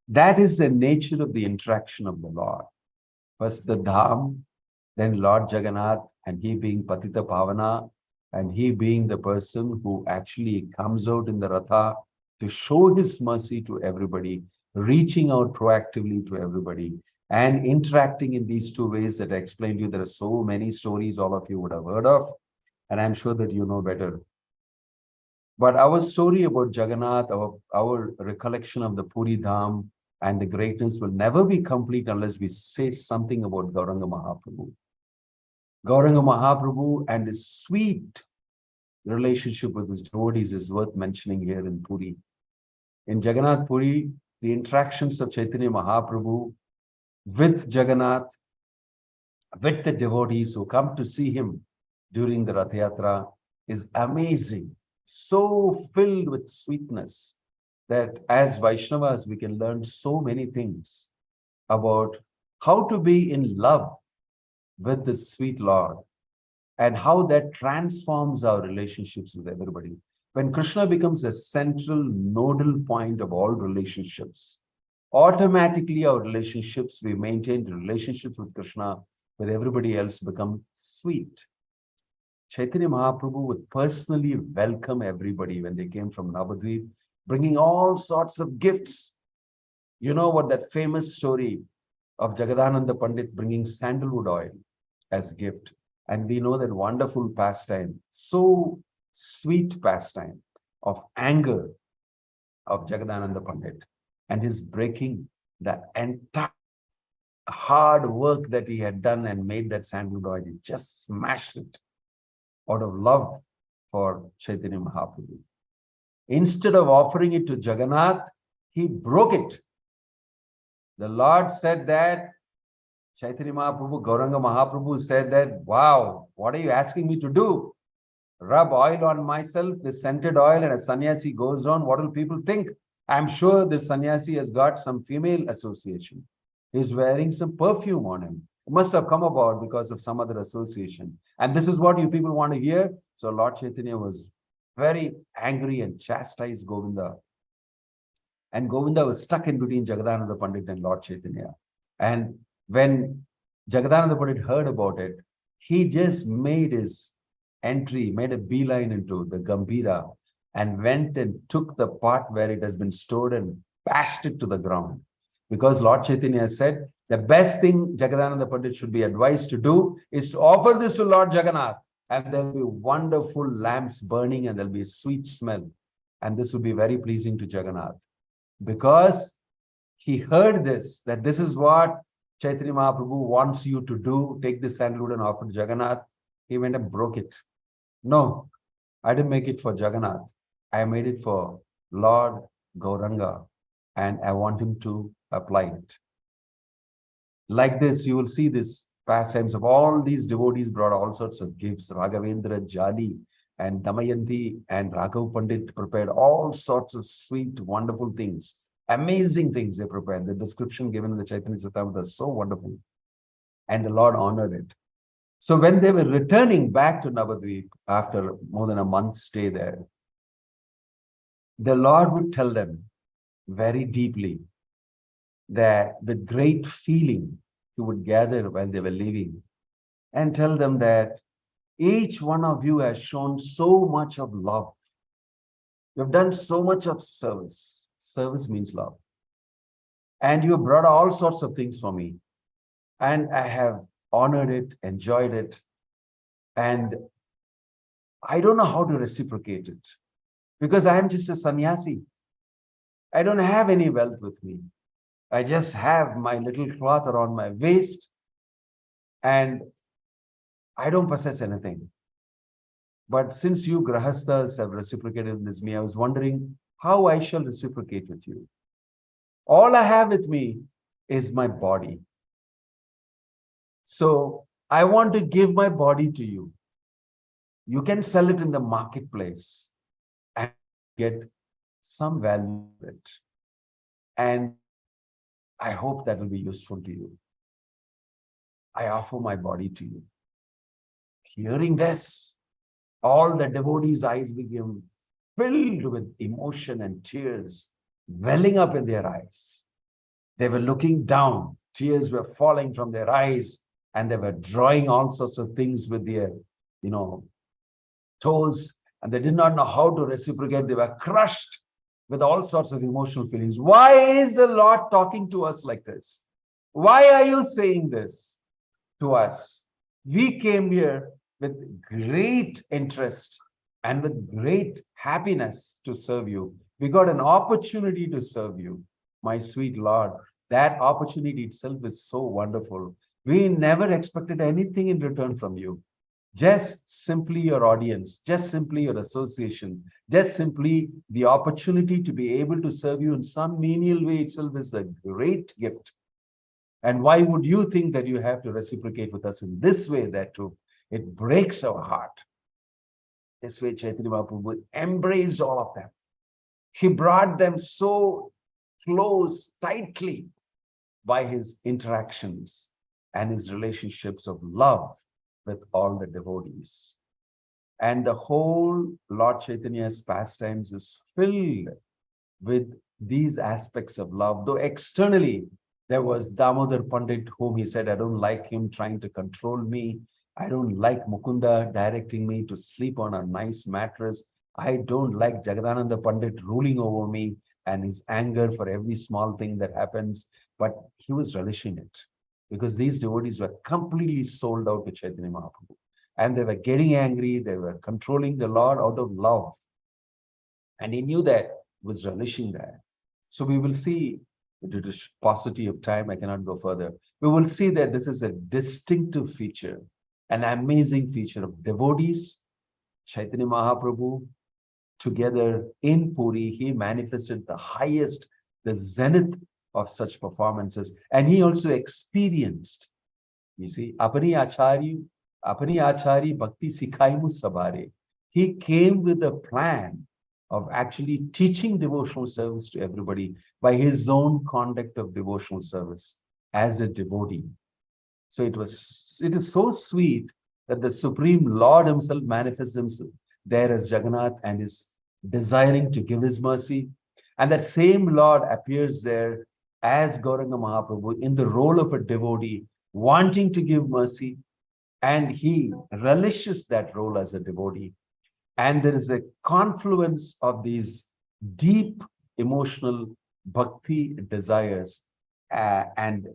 that is the nature of the interaction of the Lord. First the Dham, then Lord Jagannath, and he being Patita Pavana, and he being the person who actually comes out in the Ratha to show his mercy to everybody, reaching out proactively to everybody, and interacting in these two ways that I explained to you. There are so many stories all of you would have heard of, and I'm sure that you know better. But our story about Jagannath, our recollection of the Puri Dham and the greatness will never be complete unless we say something about Gauranga Mahaprabhu. Gauranga Mahaprabhu and his sweet relationship with his devotees is worth mentioning here in Puri. In Jagannath Puri, the interactions of Chaitanya Mahaprabhu with Jagannath, with the devotees who come to see him during the Rath Yatra is amazing. So filled with sweetness that as Vaishnavas, we can learn so many things about how to be in love with the sweet Lord and how that transforms our relationships with everybody. When Krishna becomes a central nodal point of all relationships, automatically our relationships, we maintain relationships with Krishna, with everybody else become sweet. Chaitanya Mahaprabhu would personally welcome everybody when they came from Navadvip, bringing all sorts of gifts. You know what that famous story of Jagadananda Pandit bringing sandalwood oil as a gift. And we know that wonderful pastime, so sweet pastime of anger of Jagadananda Pandit and his breaking that entire hard work that he had done and made that sandalwood oil. He just smashed it out of love for Chaitanya Mahaprabhu. Instead of offering it to Jagannath, he broke it. The Lord said that, Chaitanya Mahaprabhu, Gauranga Mahaprabhu said that, wow, what are you asking me to do? Rub oil on myself, this scented oil, and a sannyasi goes on, what will people think? I'm sure this sannyasi has got some female association. He's wearing some perfume on him. It must have come about because of some other association. And this is what you people want to hear? So Lord Chaitanya was very angry and chastised Govinda. And Govinda was stuck in between Jagadananda Pandit and Lord Chaitanya. And when Jagadananda Pandit heard about it, he just made his entry, made a beeline into the Gambhira and went and took the part where it has been stored and bashed it to the ground. Because Lord Chaitanya said, the best thing Jagannath Pandit should be advised to do is to offer this to Lord Jagannath, and there'll be wonderful lamps burning and there'll be a sweet smell. And this will be very pleasing to Jagannath. Because he heard this, that this is what Chaitanya Mahaprabhu wants you to do, take this sandalwood and offer to Jagannath. He went and broke it. No, I didn't make it for Jagannath. I made it for Lord Gauranga, and I want him to apply it. Like this, you will see this pastimes of all these devotees brought all sorts of gifts. Raghavendra, Jali, and Damayanti, and Raghav Pandit prepared all sorts of sweet, wonderful things. Amazing things they prepared. The description given in the Chaitanya Charitamrita is so wonderful. And the Lord honored it. So when they were returning back to Navadvip after more than a month's stay there, the Lord would tell them very deeply that the great feeling he would gather when they were leaving, and tell them that each one of you has shown so much of love. You have done so much of service. Service means love. And you have brought all sorts of things for me. And I have honored it, enjoyed it. And I don't know how to reciprocate it. Because I am just a sannyasi. I don't have any wealth with me. I just have my little cloth around my waist. And I don't possess anything. But since you grahasthas have reciprocated with me, I was wondering how I shall reciprocate with you. All I have with me is my body. So I want to give my body to you. You can sell it in the marketplace and get some value of it. And I hope that will be useful to you. I offer my body to you. Hearing this, all the devotees' eyes became filled with emotion and tears welling up in their eyes. They were looking down, tears were falling from their eyes, and they were drawing all sorts of things with their, toes, and they did not know how to reciprocate. They were crushed with all sorts of emotional feelings. Why is the Lord talking to us like this? Why are you saying this to us? We came here with great interest and with great happiness to serve you. We got an opportunity to serve you, my sweet Lord. That opportunity itself is so wonderful. We never expected anything in return from you. Just simply your audience, just simply your association, just simply the opportunity to be able to serve you in some menial way itself is a great gift. And why would you think that you have to reciprocate with us in this way that too? It breaks our heart. This way Chaitanya Mahaprabhu embraced all of them. He brought them so close, tightly by his interactions and his relationships of love with all the devotees. And the whole Lord Chaitanya's pastimes is filled with these aspects of love. Though externally, there was Damodar Pandit, whom he said, I don't like him trying to control me. I don't like Mukunda directing me to sleep on a nice mattress. I don't like Jagannath Pandit ruling over me and his anger for every small thing that happens. But he was relishing it because these devotees were completely sold out to Chaitanya Mahaprabhu. And they were getting angry. They were controlling the Lord out of love. And he knew that, was relishing that. So we will see, due to paucity of time, I cannot go further. We will see that this is a distinctive feature, an amazing feature of devotees. Chaitanya Mahaprabhu, together in Puri, he manifested the highest, the zenith of such performances. And he also experienced, you see, Apani Achari Bhakti Sikhaimu Sabare. He came with a plan of actually teaching devotional service to everybody by his own conduct of devotional service as a devotee. So it is so sweet that the Supreme Lord himself manifests himself there as Jagannath and is desiring to give his mercy. And that same Lord appears there as Gauranga Mahaprabhu in the role of a devotee, wanting to give mercy. And he relishes that role as a devotee. And there is a confluence of these deep emotional bhakti desires, and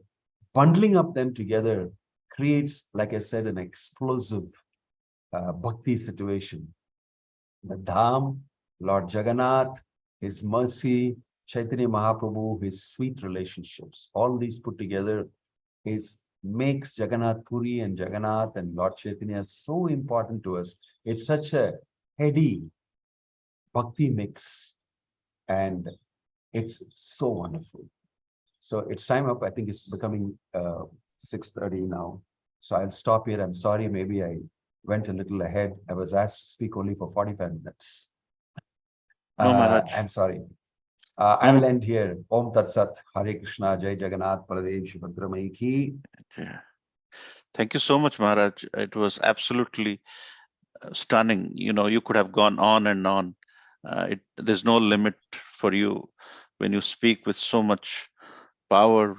bundling up them together creates, like I said, an explosive bhakti situation. The Dham, Lord Jagannath, his mercy, Chaitanya Mahaprabhu, his sweet relationships, all these put together makes Jagannath Puri and Jagannath and Lord Chaitanya so important to us. It's such a heady bhakti mix, and it's so wonderful. So it's time up. I think it's becoming 6:30 now. So I'll stop here. I'm sorry, maybe I went a little ahead. I was asked to speak only for 45 minutes. No, Maharaj. I'm sorry. I will end here. Om Tat Sat, Hare Krishna, Jai Jagannath, Paradev Shivadramai Ki. Yeah. Thank you so much, Maharaj. It was absolutely stunning. You could have gone on and on. There's no limit for you when you speak with so much power,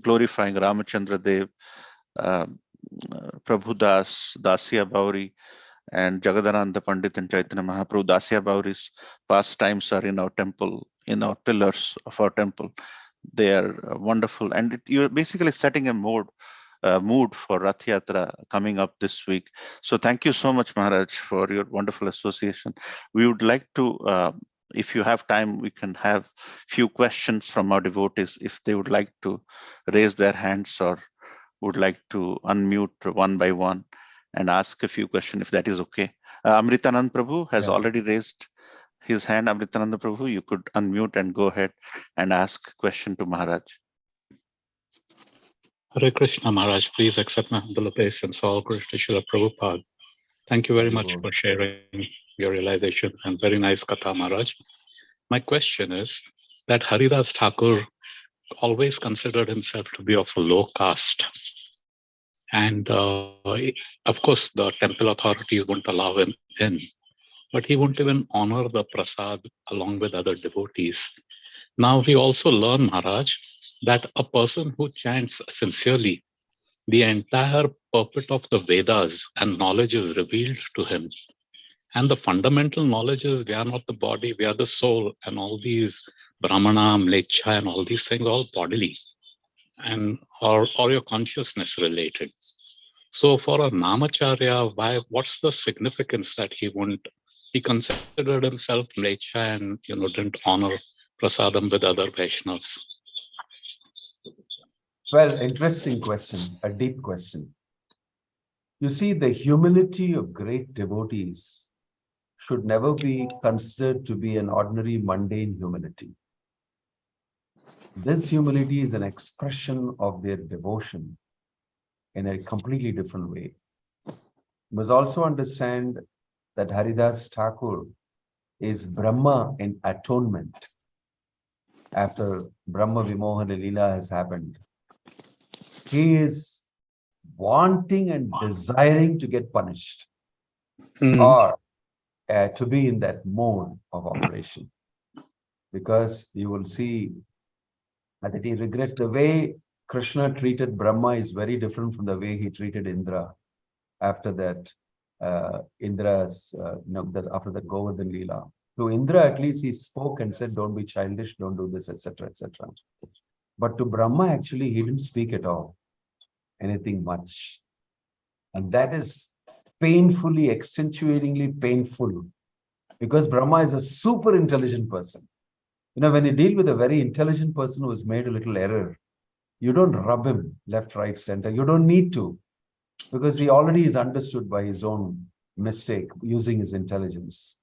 glorifying Ramachandra Dev, Prabhu Das, Dasya Bauri, and Jagadananda Pandit and Chaitanya Mahaprabhu. Dasya Bauri's pastimes are in our temple, in our pillars of our temple. They are wonderful, and you're basically setting a mood for Rath Yatra coming up this week. So thank you so much, Maharaj, for your wonderful association. We would like to, if you have time, we can have few questions from our devotees if they would like to raise their hands or would like to unmute one by one and ask a few questions, if that is okay. Amritanand Prabhu has already raised his hand. Amritanand Prabhu, you could unmute and go ahead and ask a question to Maharaj. Hare Krishna, Maharaj. Please accept my humble obeisance. All Krishna Srila Prabhupada. Thank you very much for sharing your realizations, and very nice Katha, Maharaj. My question is that Haridas Thakur always considered himself to be of a low caste. And of course, the temple authorities wouldn't allow him in, but he wouldn't even honor the prasad along with other devotees. Now, we also learn, Maharaj, that a person who chants sincerely, the entire purport of the Vedas and knowledge is revealed to him. And the fundamental knowledge is we are not the body, we are the soul, and all these Brahmana, Mlecha, and all these things, all bodily, and or your consciousness related. So for a Namacharya, what's the significance that he considered himself Mlecha and didn't honor prasadam with other Vaishnavas? Well, interesting question, a deep question. You see, the humility of great devotees should never be considered to be an ordinary mundane humility. This humility is an expression of their devotion in a completely different way. You must also understand that Haridas Thakur is Brahma in atonement. After Brahma Vimohana Leela has happened, he is wanting and desiring to get punished or to be in that mode of operation. Because you will see that he regrets the way Krishna treated Brahma is very different from the way he treated Indra after that Indra's, after that Govardhan Leela. To Indra, at least he spoke and said, don't be childish, don't do this, etc., etc. But to Brahma, actually, he didn't speak at all, anything much. And that is painfully, accentuatingly painful, because Brahma is a super intelligent person. When you deal with a very intelligent person who has made a little error, you don't rub him left, right, center. You don't need to, because he already is understood by his own mistake using his intelligence.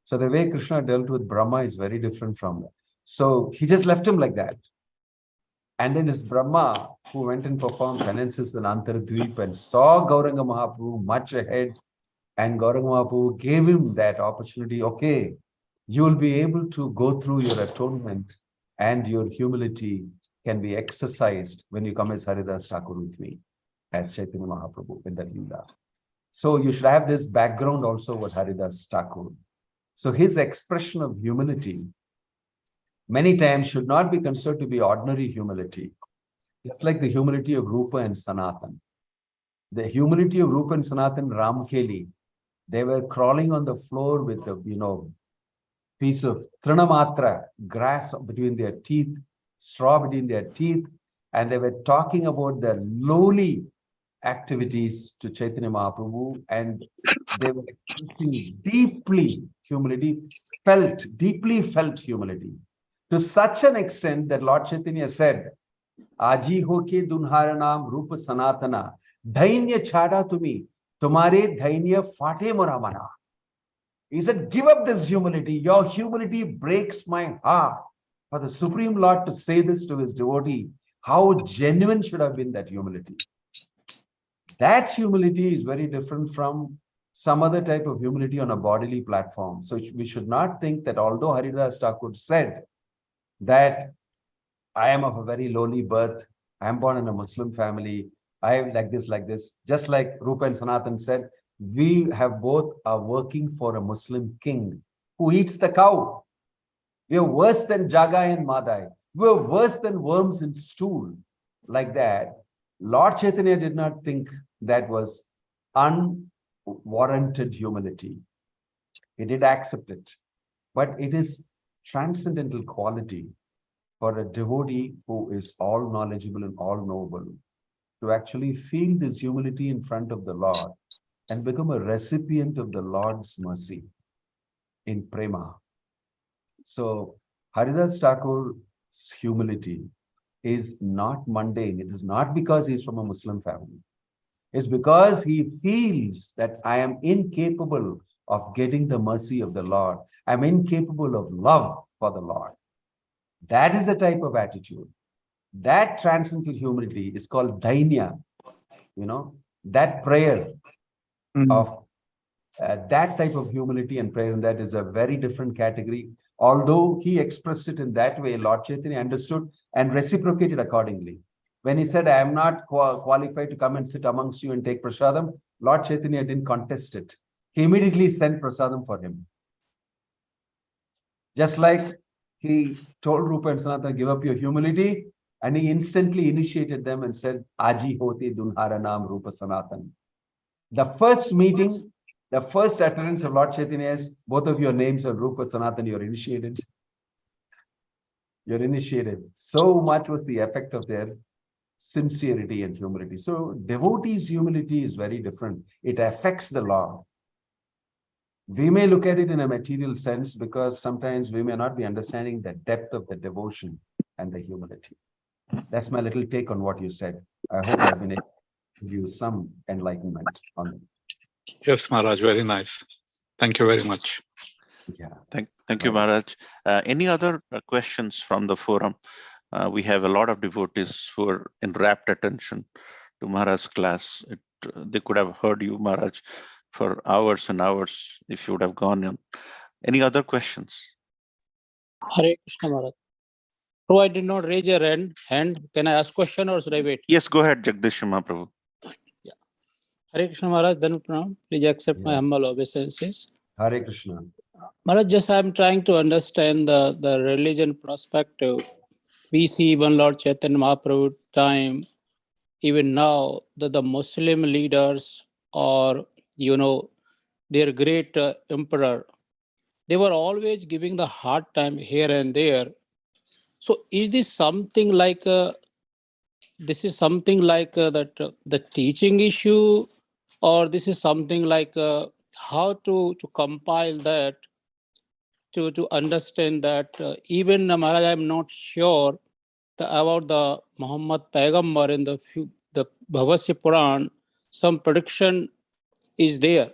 So the way Krishna dealt with Brahma is very different from that. So he just left him like that. And then it's Brahma who went and performed penances in Antardvip and saw Gauranga Mahaprabhu much ahead. And Gauranga Mahaprabhu gave him that opportunity. Okay, you will be able to go through your atonement, and your humility can be exercised when you come as Haridas Thakur with me, as Chaitanya Mahaprabhu in that Leela. So you should have this background also with Haridas Thakur. So his expression of humility many times should not be considered to be ordinary humility. Just like the humility of Rupa and Sanatan. The humility of Rupa and Sanatan, Ramkeli, They were crawling on the floor with the, piece of trinamatra, grass between their teeth, straw between their teeth, and they were talking about their lowly activities to Chaitanya Mahaprabhu, and they were expressing deeply deeply felt humility, to such an extent that Lord Chaitanya said, Aji hoke dunhara naam rupa sanatana, dhainya chada tumi, tumhare dhainya fate moramana. He said, give up this humility. Your humility breaks my heart. For the Supreme Lord to say this to his devotee, how genuine should have been that humility. That humility is very different from some other type of humility on a bodily platform. So we should not think that although Haridas Thakur said that I am of a very lowly birth, I am born in a Muslim family, I am like this, just like Rupa and Sanatan said, we have both are working for a Muslim king who eats the cow. We are worse than Jagai and Madai. We are worse than worms in stool. Like that, Lord Chaitanya did not think that was unwarranted humility. He did accept it. But it is transcendental quality for a devotee who is all knowledgeable and all knowable to actually feel this humility in front of the Lord and become a recipient of the Lord's mercy in prema. So Haridas Thakur's humility is not mundane. It is not because he's from a Muslim family. It's because he feels that I am incapable of getting the mercy of the Lord. I'm incapable of love for the Lord. That is the type of attitude. That transcendental humility is called dainya. That prayer of that type of humility and prayer, and that is a very different category. Although he expressed it in that way, Lord Chaitanya understood and reciprocated accordingly. When he said, I am not qualified to come and sit amongst you and take prasadam, Lord Chaitanya didn't contest it. He immediately sent prasadam for him. Just like he told Rupa and Sanatana, give up your humility, and he instantly initiated them and said, Aji hoti dunhara naam Rupa Sanatan. The first meeting, the first utterance of Lord Chaitanya is, both of your names are Rupa Sanatan, you're initiated. You're initiated. So much was the effect of their sincerity and humility. So devotees' humility is very different. It affects the Lord. We may look at it in a material sense because sometimes we may not be understanding the depth of the devotion and the humility. That's my little take on what you said. I hope I've been able to give you some enlightenment on it. Yes, Maharaj, very nice. Thank you very much. Yeah. Thank you, Maharaj. Any other questions from the forum? We have a lot of devotees who are in rapt attention to Maharaj's class. They could have heard you, Maharaj, for hours and hours if you would have gone in. Any other questions? Hare Krishna Maharaj. Oh, I did not raise a hand. Can I ask question or should I wait? Yes, go ahead, Jagdish Mahaprabhu. Yeah. Hare Krishna Maharaj, then pranam. Please accept my humble obeisances. Hare Krishna. Maharaj, just I am trying to understand the religion perspective. We see even Lord Chaitanya Mahaprabhu time, even now, that the Muslim leaders or, their great emperor, they were always giving the hard time here and there. So is this something like that the teaching issue, or this is something like how to compile that to understand that even Maharaj, I'm not sure about the Muhammad Paigambar in the Bhavasya Puran, some prediction is there.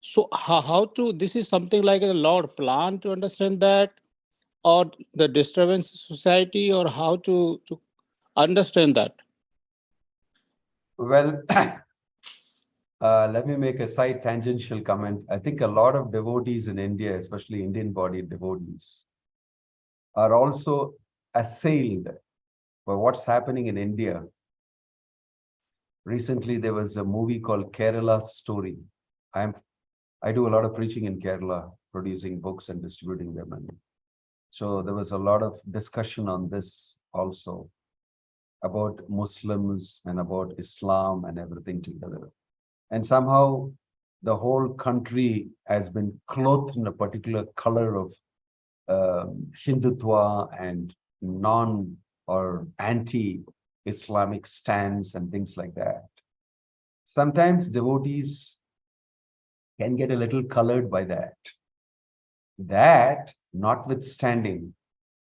So how to, this is something like a Lord plan to understand that, or the disturbance society, or how to understand that? Well, let me make a side tangential comment. I think a lot of devotees in India, especially Indian-bodied devotees, are also assailed by what's happening in India. Recently, there was a movie called Kerala Story. I do a lot of preaching in Kerala, producing books and distributing them. And so there was a lot of discussion on this also, about Muslims and about Islam and everything together. And somehow the whole country has been clothed in a particular color of Hindutva and non or anti-Islamic stance and things like that. Sometimes devotees can get a little colored by that. That notwithstanding,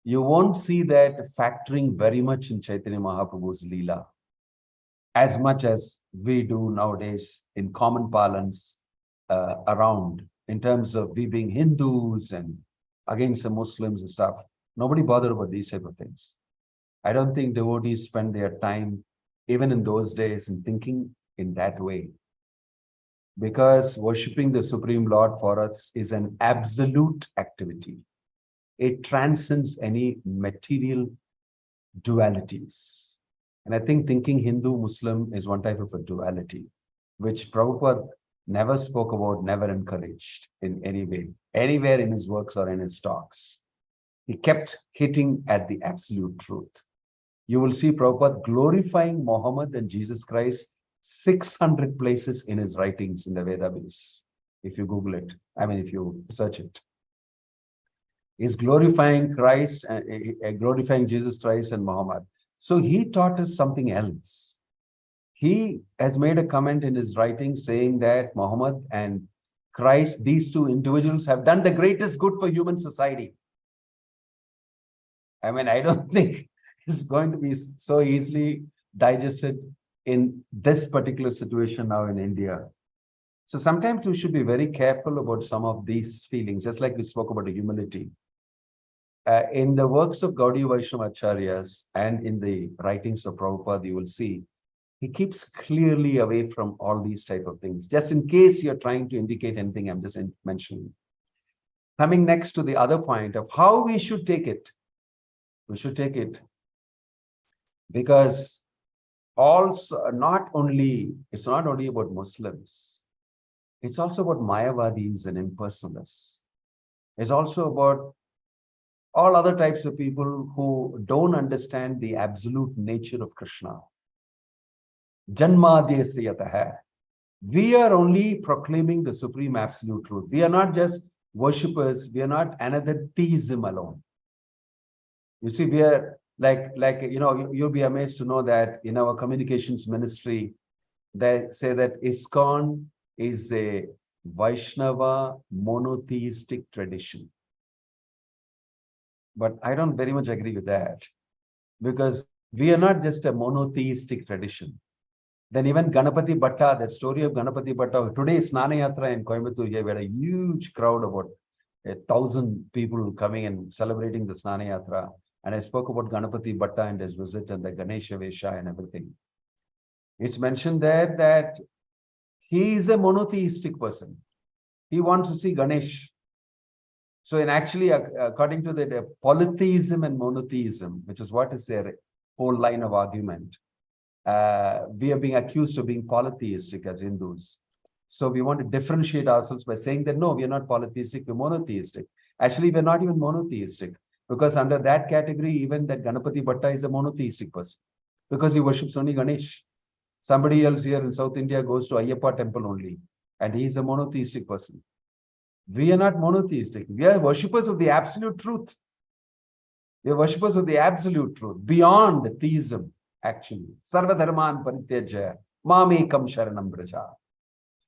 you won't see that factoring very much in Chaitanya Mahaprabhu's Leela, as much as we do nowadays in common parlance around, in terms of we being Hindus and against the Muslims and stuff. Nobody bothered about these type of things. I don't think devotees spend their time, even in those days, in thinking in that way. Because worshipping the Supreme Lord for us is an absolute activity. It transcends any material dualities. And I think thinking Hindu-Muslim is one type of a duality, which Prabhupada never spoke about, never encouraged in any way, anywhere in his works or in his talks. He kept hitting at the absolute truth. You will see Prabhupada glorifying Muhammad and Jesus Christ 600 places in his writings in the Veda base. If you Google it, I mean, if you search it. He's glorifying Christ, glorifying Jesus Christ and Muhammad. So he taught us something else. He has made a comment in his writing saying that Muhammad and Christ, these two individuals, have done the greatest good for human society. I mean, I don't think it's going to be so easily digested in this particular situation now in India. So sometimes we should be very careful about some of these feelings, just like we spoke about the humility. In the works of Gaudiya Vaishnava Acharyas and in the writings of Prabhupada, you will see he keeps clearly away from all these type of things. Just in case you're trying to indicate anything, I'm just mentioning. Coming next to the other point of how we should take it. We should take it because also it's not only about Muslims. It's also about Mayavadis and impersonalists. It's also about all other types of people who don't understand the absolute nature of Krishna. Janmadhyasya. We are only proclaiming the supreme absolute truth. We are not just worshippers. We are not another theism alone. You see, we are like you'll be amazed to know that in our communications ministry, they say that ISKCON is a Vaishnava monotheistic tradition. But I don't very much agree with that, because we are not just a monotheistic tradition. Then even Ganapati Bhatta, that story of Ganapati Bhatta, today is Snana Yatra in Coimbatore. Here we had a huge crowd, about 1,000 people coming and celebrating the Snana Yatra. And I spoke about Ganapati Bhatta and his visit and the Ganesha Vesha and everything. It's mentioned there that he is a monotheistic person. He wants to see Ganesh. So in actually, according to the polytheism and monotheism, which is what is their whole line of argument, we are being accused of being polytheistic as Hindus. So we want to differentiate ourselves by saying that, no, we are not polytheistic, we're monotheistic. Actually, we're not even monotheistic, because under that category, even that Ganapati Bhatta is a monotheistic person, because he worships only Ganesh. Somebody else here in South India goes to Ayyappa temple only, and he is a monotheistic person. We are not monotheistic. We are worshippers of the absolute truth. We are worshippers of the absolute truth, beyond theism, actually. Sarva dharman parityajya, mamekam sharanam braja.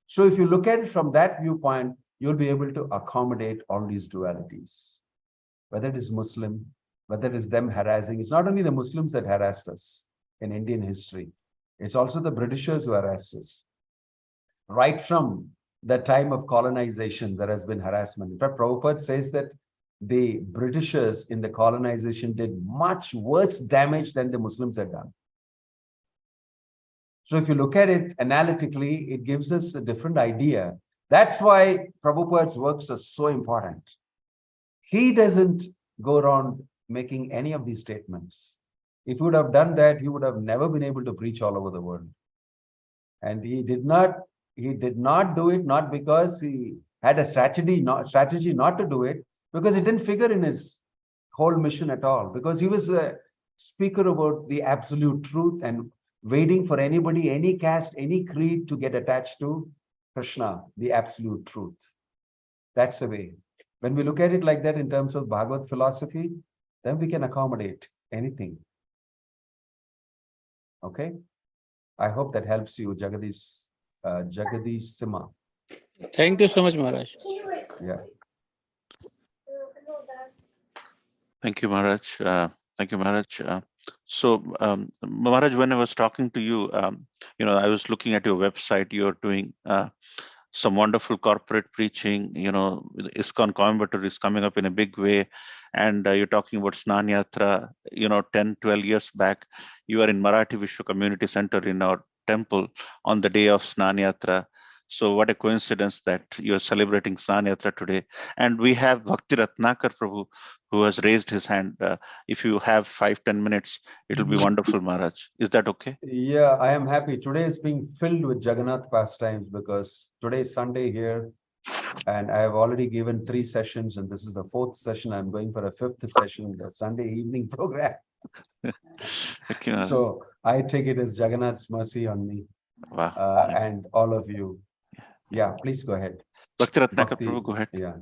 So if you look at it from that viewpoint, you'll be able to accommodate all these dualities. Whether it is Muslim, whether it is them harassing. It's not only the Muslims that harassed us in Indian history. It's also the Britishers who harassed us. Right from the time of colonization, there has been harassment. In fact, Prabhupada says that the Britishers in the colonization did much worse damage than the Muslims had done. So if you look at it analytically, it gives us a different idea. That's why Prabhupada's works are so important. He doesn't go around making any of these statements. If he would have done that, he would have never been able to preach all over the world. And he did not do it, not because he had a strategy not to do it, because it didn't figure in his whole mission at all, because he was a speaker about the absolute truth and waiting for anybody, any caste, any creed to get attached to. Krishna, the absolute truth. That's the way. When we look at it like that in terms of Bhagavad philosophy, then we can accommodate anything. Okay? I hope that helps you, Jagadish Sima. Thank you so much, Maharaj. Yeah. Thank you, Maharaj. Thank you, Maharaj. Maharaj, when I was talking to you, I was looking at your website. You're doing some wonderful corporate preaching. ISKCON Coimbatore is coming up in a big way. And you're talking about Snan Yatra, 10, 12 years back. You are in Marathi Vishwa Community Center in our temple on the day of Snan Yatra. So what a coincidence that you're celebrating Snan Yatra today. And we have Bhakti Ratnakar Prabhu, who has raised his hand. If you have 5-10 minutes, it'll be wonderful, Maharaj. Is that okay? Yeah, I am happy. Today is being filled with Jagannath pastimes because today is Sunday here. And I have already given 3 sessions, and this is the 4th session. I'm going for a 5th session, the Sunday evening program. Thank you, Maharaj. So I take it as Jagannath's mercy on me. Wow. And all of you. Yeah, please go ahead. Bhakti Ratnakar Bhakti, Prabhu, go ahead. Yeah.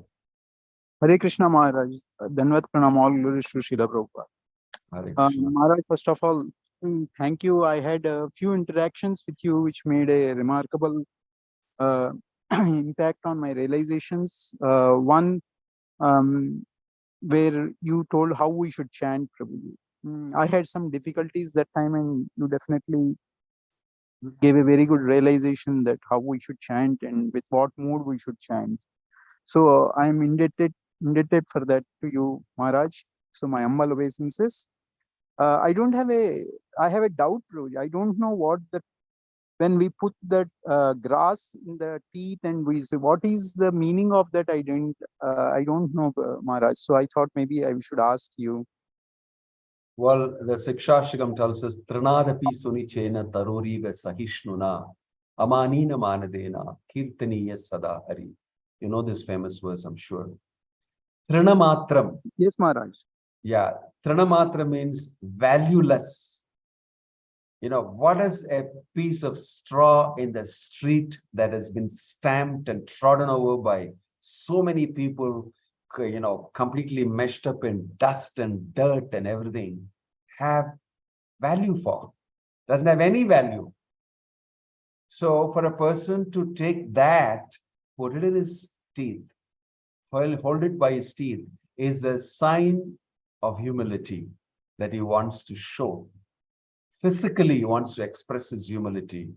Hare Krishna Maharaj, Dhanvat Pranam, all glories to Srila Prabhupada. Hare Krishna. Maharaj, first of all, thank you. I had a few interactions with you which made a remarkable impact on my realizations. One, where you told how we should chant Prabhuji. I had some difficulties that time, and you definitely gave a very good realization that how we should chant and with what mood we should chant. So I am indebted for that to you, Maharaj. So my humble obeisances. I have a doubt, Prabhuji. I don't know what that, when we put that grass in the teeth and we say, what is the meaning of that? I don't know, Maharaj. So I thought maybe I should ask you. Well, the Sikshashtakam tells us, Trinadapi Sunichena Taroriva Sahishnuna Amanina Manadena Kirtaniya Sada Hari. You know this famous verse, I'm sure. Trinamatram. Yes, Maharaj. Yeah, Trinamatra means valueless. What is a piece of straw in the street that has been stamped and trodden over by so many people, completely meshed up in dust and dirt and everything, have value for? Doesn't have any value. So for a person to take that, put it in his teeth, hold it by his teeth, is a sign of humility that he wants to show. Physically, he wants to express his humility,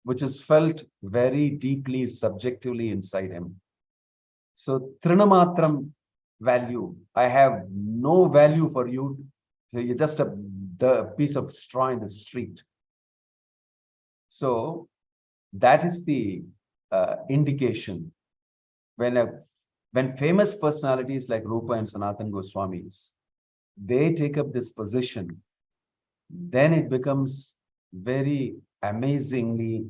which is felt very deeply, subjectively inside him. So, Trinamatram value. I have no value for you. So you're just a piece of straw in the street. So, that is the indication. When famous personalities like Rupa and Sanatana Goswamis, they take up this position, then it becomes very amazingly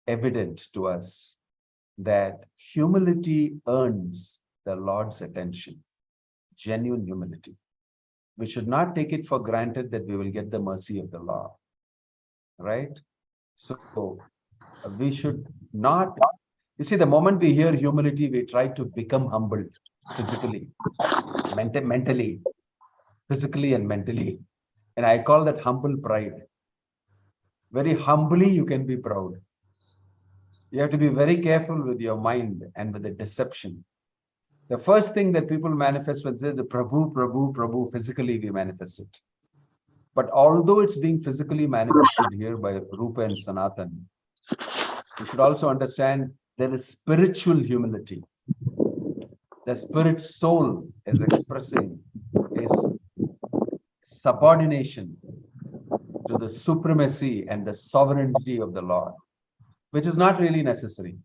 evident to us that humility earns the Lord's attention, genuine humility. We should not take it for granted that we will get the mercy of the Lord, right? So we should not, you see, the moment we hear humility, we try to become humble physically, mentally, physically and mentally. And I call that humble pride. Very humbly, you can be proud. You have to be very careful with your mind and with the deception. The first thing that people manifest with is the Prabhu, Prabhu, Prabhu, physically we manifest it. But although it's being physically manifested here by Rupa and Sanatan, you should also understand there is spiritual humility. The spirit soul is expressing is subordination to the supremacy and the sovereignty of the Lord, which is not really necessary.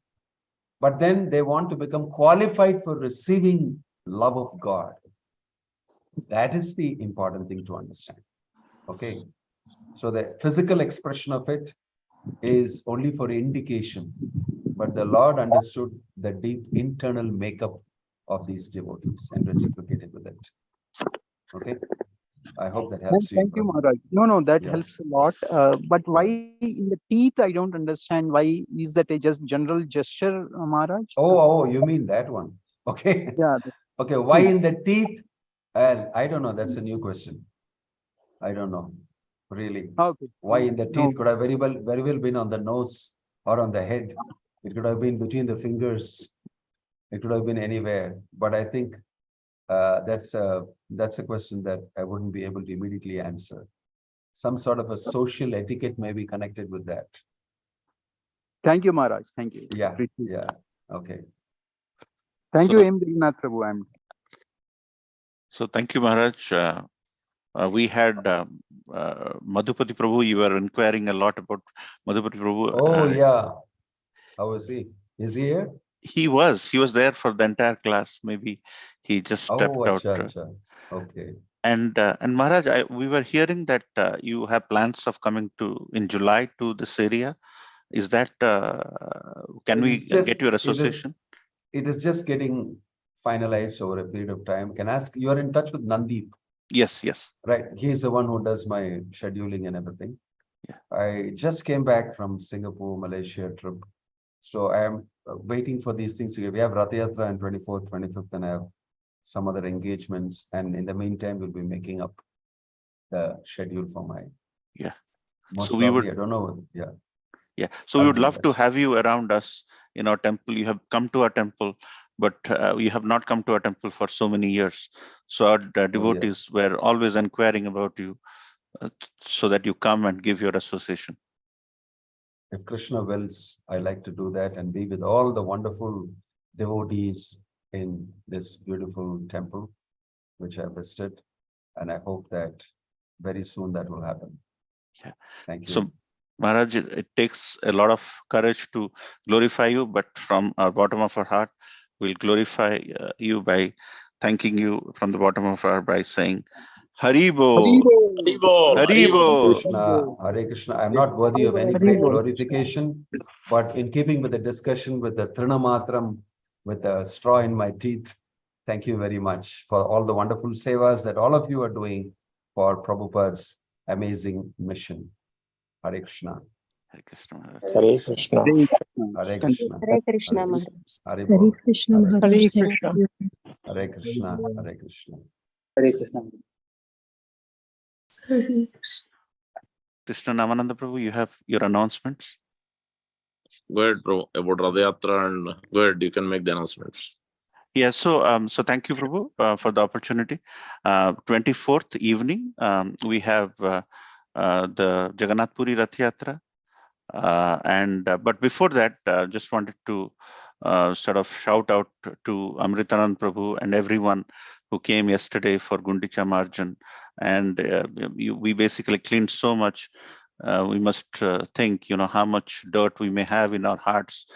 But then they want to become qualified for receiving love of God. That is the important thing to understand. Okay. So the physical expression of it is only for indication, but the Lord understood the deep internal makeup of these devotees and reciprocated with it. Okay. I hope that helps you. Thank you, Maharaj. No, that Yeah. helps a lot. But why in the teeth? I don't understand. Why is that a just general gesture, Maharaj? Oh, you mean that one? Okay. Yeah. Okay. Why in the teeth? I don't know. That's a new question. I don't know. Really. Okay. Why in the No. teeth could have very well been on the nose or on the head. It could have been between the fingers. It could have been anywhere. But I think that's a question that I wouldn't be able to immediately answer. Some sort of a social etiquette may be connected with that. Thank you, Maharaj. Thank you. Yeah. Appreciate it. Yeah. Okay. Thank So- you, M. Jagannath Prabhu. So thank you, Maharaj. We had Madhupati Prabhu. You were inquiring a lot about Madhupati Prabhu. Oh, yeah. How is he? Is he here? He was there for the entire class. Maybe he just stepped Oh, out. acha. Okay. And Maharaj, we were hearing that you have plans of coming in July to this area. Is that can we get your association? It is just getting finalized over a period of time. Can I ask, you are in touch with Nandeep, Yes. right? He's the one who does my scheduling and everything. Yeah. I just came back from Singapore, Malaysia trip. So I am waiting for these things to get. We have Rath Yatra on 24th, 25th, and I have some other engagements. And in the meantime, we'll be making up the schedule for my. Yeah. Most So we probably, would. I don't know. Yeah. Yeah. So we I'll would do love to that. have you around us in our temple. You have come to our temple, but you have not come to our temple for so many years. So our devotees were always inquiring about you, so that you come and give your association. If Krishna wills, I like to do that and be with all the wonderful devotees in this beautiful temple, which I visited. And I hope that very soon that will happen. Yeah. Thank you. So Maharaj, it takes a lot of courage to glorify you, but from our bottom of our heart, we'll glorify you by thanking you from the bottom of our heart by saying, Haribo, Haribo. Hare Krishna. I'm not worthy of any great glorification, but in keeping with the discussion with the Trinamatram, with the straw in my teeth, thank you very much for all the wonderful sevas that all of you are doing for Prabhupada's amazing mission. Hare Krishna. Hare Krishna, Maharaj. Hare Krishna. Hare Krishna. Hare Krishna, Maharaj. Hare Hare Bol. Krishna, Hare Maharaj. Hare Thank Krishna. you. Hare Krishna. Hare Krishna. Hare Krishna. Krishna Namananda Prabhu, you have your announcements. Go ahead, bro. About Rath Yatra, and go ahead. You can make the announcements. Yeah, so thank you, Prabhu, for the opportunity. 24th evening, we have the Jagannath Puri Rath Yatra. But before that, just wanted to sort of shout out to Amritanand Prabhu and everyone who came yesterday for Gundicha Marjan. And we basically cleaned so much. We must think, how much dirt we may have in our hearts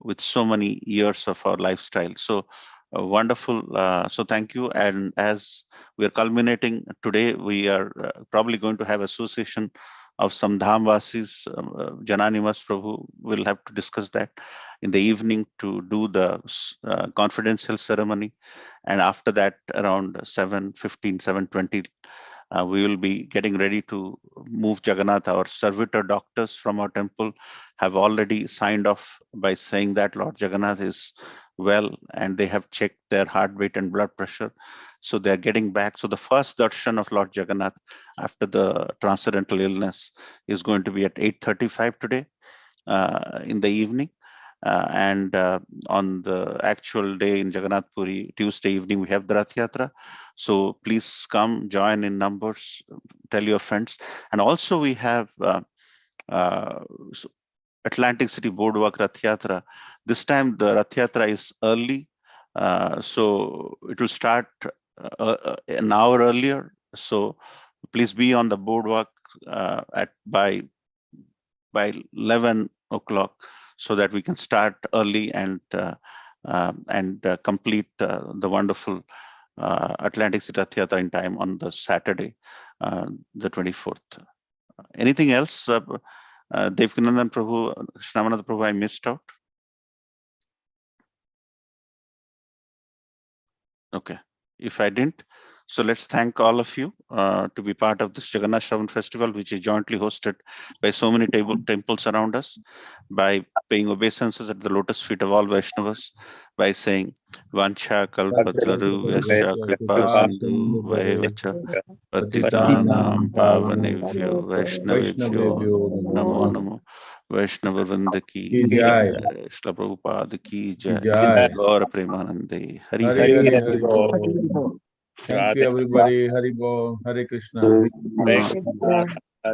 with so many years of our lifestyle. So wonderful. So thank you. And as we are culminating today, we are probably going to have association of some Dhamvasis. Jananimas Prabhu will have to discuss that in the evening to do the confidential ceremony. And after that, around 7:15, 7:20, we will be getting ready to move Jagannath. Our servitor doctors from our temple have already signed off by saying that Lord Jagannath is well, and they have checked their heart rate and blood pressure. So they're getting back. So the first darshan of Lord Jagannath after the transcendental illness is going to be at 8:35 today in the evening. And on the actual day in Jagannath Puri, Tuesday evening, we have the Rath Yatra. So please come, join in numbers, tell your friends. And also we have Atlantic City Boardwalk Rath Yatra. This time the Rath Yatra is early. So it will start an hour earlier. So please be on the boardwalk by 11 o'clock so that we can start early and complete the wonderful Atlantic City Rath Yatra in time on the Saturday, the 24th. Anything else, Devkinandan Prabhu, Shravananda Prabhu, I missed out? Okay, if I didn't, So let's thank all of you to be part of this Jagannath Shravan festival, which is jointly hosted by so many temples around us, by paying obeisances at the lotus feet of all Vaishnavas, by saying Vancha Kalpataru Yascha Kripa Sindhu Vaevacha Patitanam Pavanevyo Vaishnavebhyo Namo Namo Vaishnava Vrinda ki Jai. Jai, Shla Prabhupada ki Jai, Jai. Gaura Premanande, Hari Hari Hari. Hari Hari Bol. Thank you everybody. Hari Bol. Hare Krishna. Thank you.